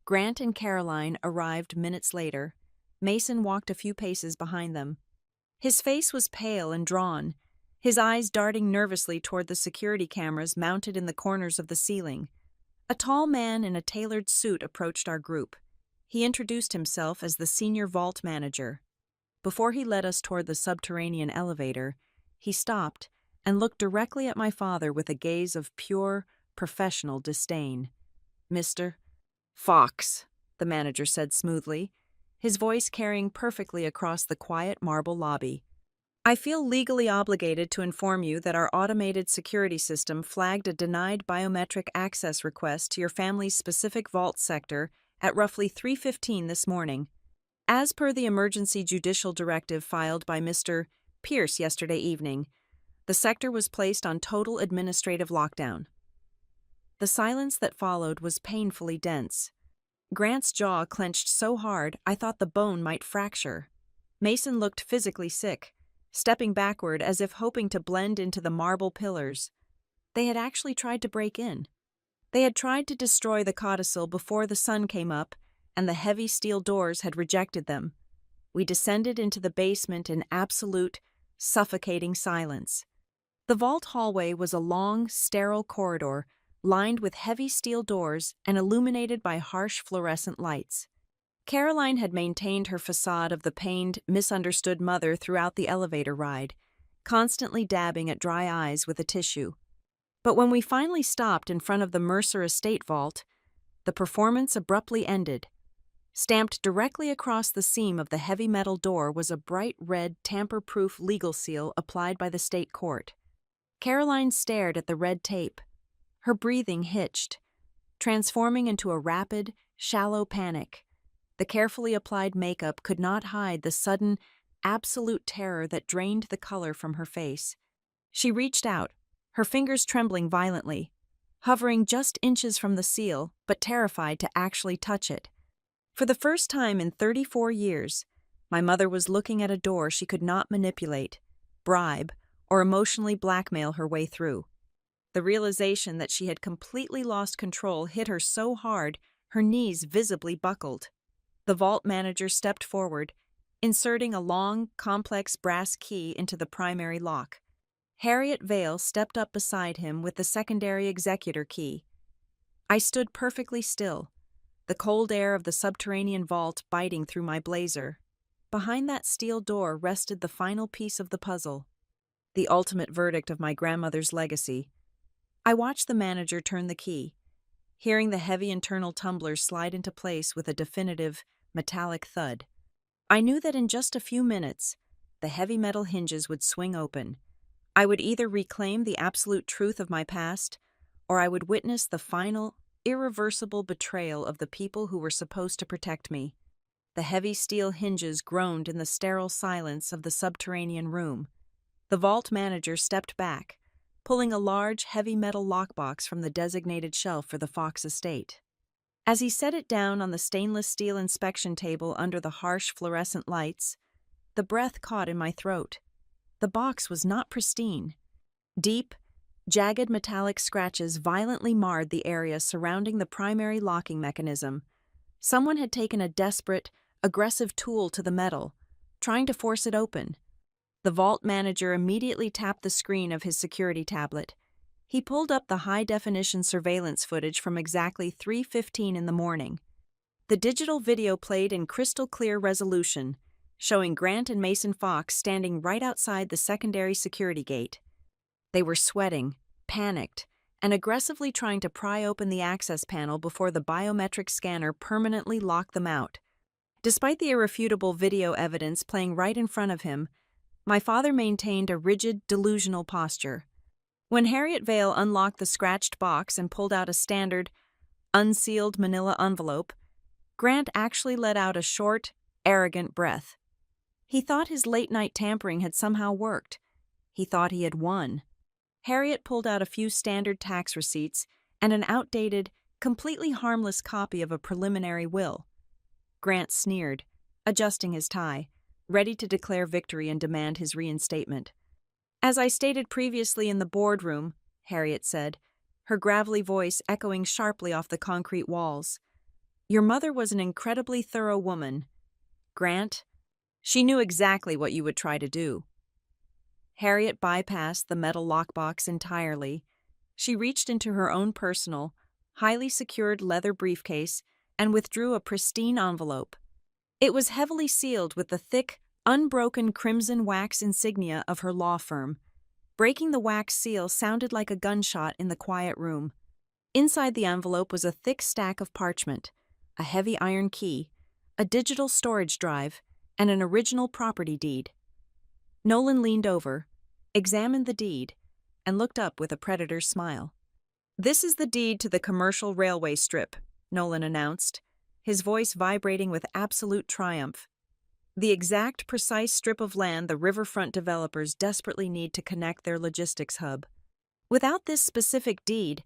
Speaker 1: Grant and Caroline arrived minutes later. Mason walked a few paces behind them. His face was pale and drawn, his eyes darting nervously toward the security cameras mounted in the corners of the ceiling. A tall man in a tailored suit approached our group. He introduced himself as the senior vault manager. Before he led us toward the subterranean elevator, he stopped and looked directly at my father with a gaze of pure, professional disdain. "Mr. Fox," the manager said smoothly, his voice carrying perfectly across the quiet marble lobby. "I feel legally obligated to inform you that our automated security system flagged a denied biometric access request to your family's specific vault sector at roughly 3:15 this morning. As per the emergency judicial directive filed by Mr. Pierce yesterday evening, the sector was placed on total administrative lockdown." The silence that followed was painfully dense. Grant's jaw clenched so hard I thought the bone might fracture. Mason looked physically sick, stepping backward as if hoping to blend into the marble pillars. They had actually tried to break in. They had tried to destroy the codicil before the sun came up, and the heavy steel doors had rejected them. We descended into the basement in absolute, suffocating silence. The vault hallway was a long, sterile corridor lined with heavy steel doors and illuminated by harsh fluorescent lights. Caroline had maintained her facade of the pained, misunderstood mother throughout the elevator ride, constantly dabbing at dry eyes with a tissue. But when we finally stopped in front of the Mercer Estate vault, the performance abruptly ended. Stamped directly across the seam of the heavy metal door was a bright red tamper-proof legal seal applied by the state court. Caroline stared at the red tape. Her breathing hitched, transforming into a rapid, shallow panic. The carefully applied makeup could not hide the sudden, absolute terror that drained the color from her face. She reached out, her fingers trembling violently, hovering just inches from the seal, but terrified to actually touch it. For the first time in 34 years, my mother was looking at a door she could not manipulate, bribe, or emotionally blackmail her way through. The realization that she had completely lost control hit her so hard her knees visibly buckled. The vault manager stepped forward, inserting a long, complex brass key into the primary lock. Harriet Vale stepped up beside him with the secondary executor key. I stood perfectly still, the cold air of the subterranean vault biting through my blazer. Behind that steel door rested the final piece of the puzzle, the ultimate verdict of my grandmother's legacy. I watched the manager turn the key, hearing the heavy internal tumblers slide into place with a definitive, metallic thud. I knew that in just a few minutes, the heavy metal hinges would swing open. I would either reclaim the absolute truth of my past, or I would witness the final, irreversible betrayal of the people who were supposed to protect me. The heavy steel hinges groaned in the sterile silence of the subterranean room. The vault manager stepped back, pulling a large, heavy metal lockbox from the designated shelf for the Fox estate. As he set it down on the stainless steel inspection table under the harsh fluorescent lights, the breath caught in my throat. The box was not pristine. Deep, jagged metallic scratches violently marred the area surrounding the primary locking mechanism. Someone had taken a desperate, aggressive tool to the metal, trying to force it open. The vault manager immediately tapped the screen of his security tablet. He pulled up the high-definition surveillance footage from exactly 3:15 in the morning. The digital video played in crystal-clear resolution, showing Grant and Mason Fox standing right outside the secondary security gate. They were sweating, panicked, and aggressively trying to pry open the access panel before the biometric scanner permanently locked them out. Despite the irrefutable video evidence playing right in front of him, my father maintained a rigid, delusional posture. When Harriet Vale unlocked the scratched box and pulled out a standard, unsealed manila envelope, Grant actually let out a short, arrogant breath. He thought his late-night tampering had somehow worked. He thought he had won. Harriet pulled out a few standard tax receipts and an outdated, completely harmless copy of a preliminary will. Grant sneered, adjusting his tie, ready to declare victory and demand his reinstatement. "As I stated previously in the boardroom," Harriet said, her gravelly voice echoing sharply off the concrete walls, "your mother was an incredibly thorough woman. Grant, she knew exactly what you would try to do." Harriet bypassed the metal lockbox entirely. She reached into her own personal, highly secured leather briefcase and withdrew a pristine envelope. It was heavily sealed with the thick, unbroken crimson wax insignia of her law firm. Breaking the wax seal sounded like a gunshot in the quiet room. Inside the envelope was a thick stack of parchment, a heavy iron key, a digital storage drive, and an original property deed. Nolan leaned over, examined the deed, and looked up with a predator's smile. "This is the deed to the commercial railway strip," Nolan announced, his voice vibrating with absolute triumph. "The exact, precise strip of land the riverfront developers desperately need to connect their logistics hub. Without this specific deed,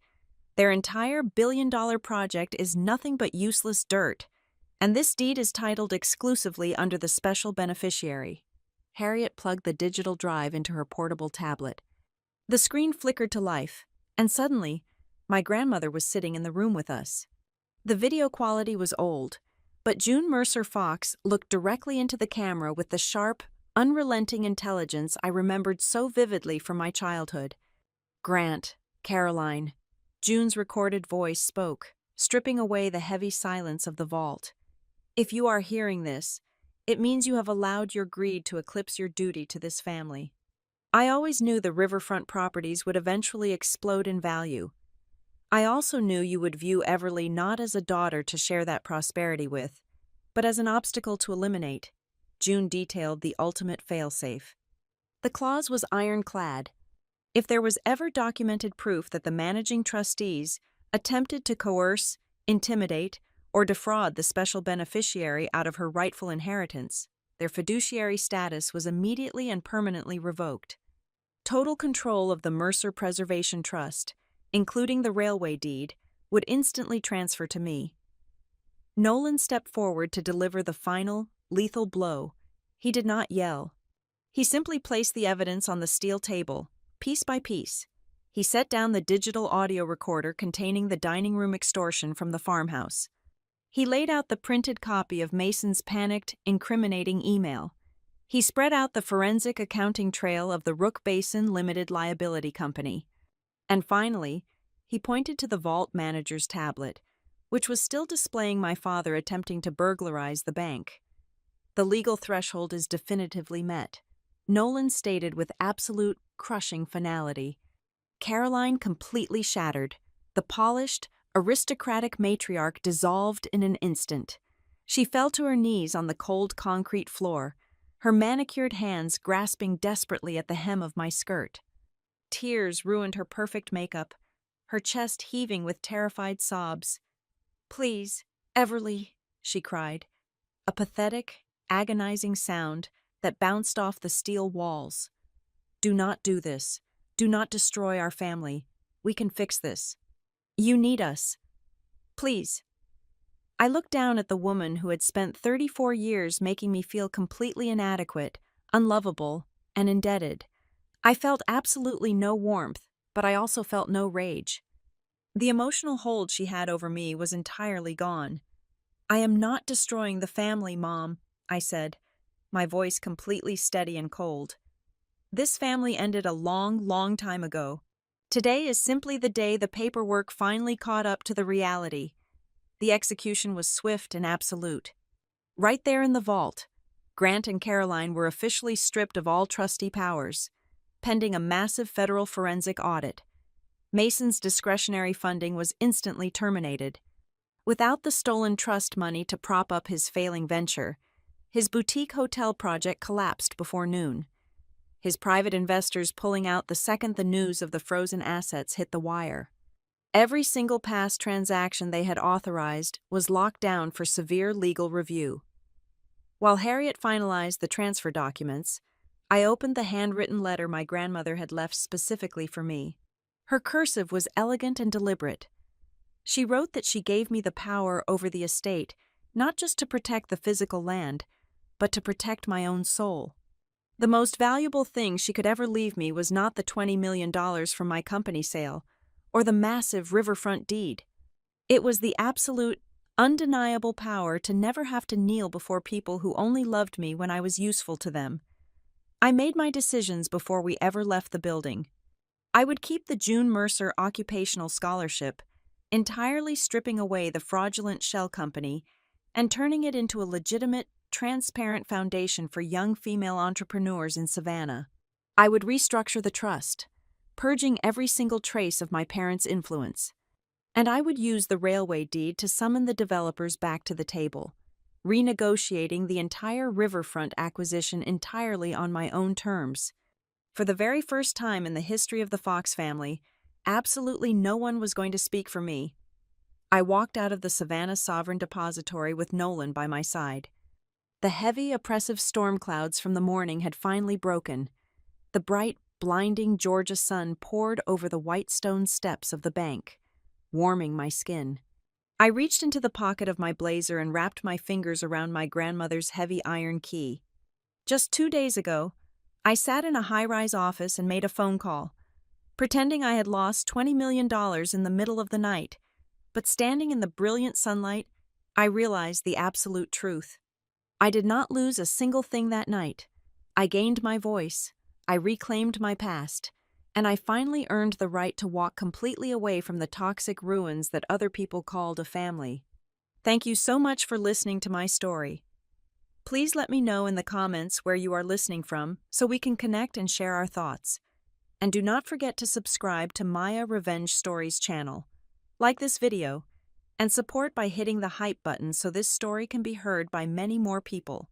Speaker 1: their entire billion-dollar project is nothing but useless dirt, and this deed is titled exclusively under the special beneficiary." Harriet plugged the digital drive into her portable tablet. The screen flickered to life, and suddenly, my grandmother was sitting in the room with us. The video quality was old, but June Mercer Fox looked directly into the camera with the sharp, unrelenting intelligence I remembered so vividly from my childhood. "Grant, Caroline," June's recorded voice spoke, stripping away the heavy silence of the vault. "If you are hearing this, it means you have allowed your greed to eclipse your duty to this family. I always knew the riverfront properties would eventually explode in value. I also knew you would view Everly not as a daughter to share that prosperity with, but as an obstacle to eliminate." June detailed the ultimate failsafe. The clause was ironclad. If there was ever documented proof that the managing trustees attempted to coerce, intimidate, or defraud the special beneficiary out of her rightful inheritance, their fiduciary status was immediately and permanently revoked. Total control of the Mercer Preservation Trust, including the railway deed, would instantly transfer to me. Nolan stepped forward to deliver the final, lethal blow. He did not yell. He simply placed the evidence on the steel table, piece by piece. He set down the digital audio recorder containing the dining room extortion from the farmhouse. He laid out the printed copy of Mason's panicked, incriminating email. He spread out the forensic accounting trail of the Rook Basin Limited Liability Company. And finally, he pointed to the vault manager's tablet, which was still displaying my father attempting to burglarize the bank. "The legal threshold is definitively met," Nolan stated with absolute, crushing finality. Caroline completely shattered. The polished, aristocratic matriarch dissolved in an instant. She fell to her knees on the cold concrete floor, her manicured hands grasping desperately at the hem of my skirt. Tears ruined her perfect makeup, her chest heaving with terrified sobs. "Please, Everly," she cried, a pathetic, agonizing sound that bounced off the steel walls. "Do not do this. Do not destroy our family. We can fix this. You need us. Please." I looked down at the woman who had spent 34 years making me feel completely inadequate, unlovable, and indebted. I felt absolutely no warmth, but I also felt no rage. The emotional hold she had over me was entirely gone. I am not destroying the family, Mom, I said, my voice completely steady and cold. This family ended a long, long time ago. Today is simply the day the paperwork finally caught up to the reality. The execution was swift and absolute. Right there in the vault, Grant and Caroline were officially stripped of all trustee powers, pending a massive federal forensic audit. Mason's discretionary funding was instantly terminated. Without the stolen trust money to prop up his failing venture, his boutique hotel project collapsed before noon. His private investors pulling out the second the news of the frozen assets hit the wire. Every single past transaction they had authorized was locked down for severe legal review. While Harriet finalized the transfer documents, I opened the handwritten letter my grandmother had left specifically for me. Her cursive was elegant and deliberate. She wrote that she gave me the power over the estate, not just to protect the physical land, but to protect my own soul. The most valuable thing she could ever leave me was not the $20 million from my company sale, or the massive riverfront deed. It was the absolute, undeniable power to never have to kneel before people who only loved me when I was useful to them. I made my decisions before we ever left the building. I would keep the June Mercer Occupational Scholarship, entirely stripping away the fraudulent shell company and turning it into a legitimate, transparent foundation for young female entrepreneurs in Savannah. I would restructure the trust, purging every single trace of my parents' influence. And I would use the railway deed to summon the developers back to the table, renegotiating the entire riverfront acquisition entirely on my own terms. For the very first time in the history of the Fox family, absolutely no one was going to speak for me. I walked out of the Savannah Sovereign Depository with Nolan by my side. The heavy, oppressive storm clouds from the morning had finally broken. The bright, blinding Georgia sun poured over the white stone steps of the bank, warming my skin. I reached into the pocket of my blazer and wrapped my fingers around my grandmother's heavy iron key. Just 2 days ago, I sat in a high-rise office and made a phone call, pretending I had lost $20 million in the middle of the night, but standing in the brilliant sunlight, I realized the absolute truth. I did not lose a single thing that night. I gained my voice, I reclaimed my past, and I finally earned the right to walk completely away from the toxic ruins that other people called a family. Thank you so much for listening to my story. Please let me know in the comments where you are listening from so we can connect and share our thoughts. And do not forget to subscribe to Maya Revenge Stories channel. Like this video, and support by hitting the hype button so this story can be heard by many more people.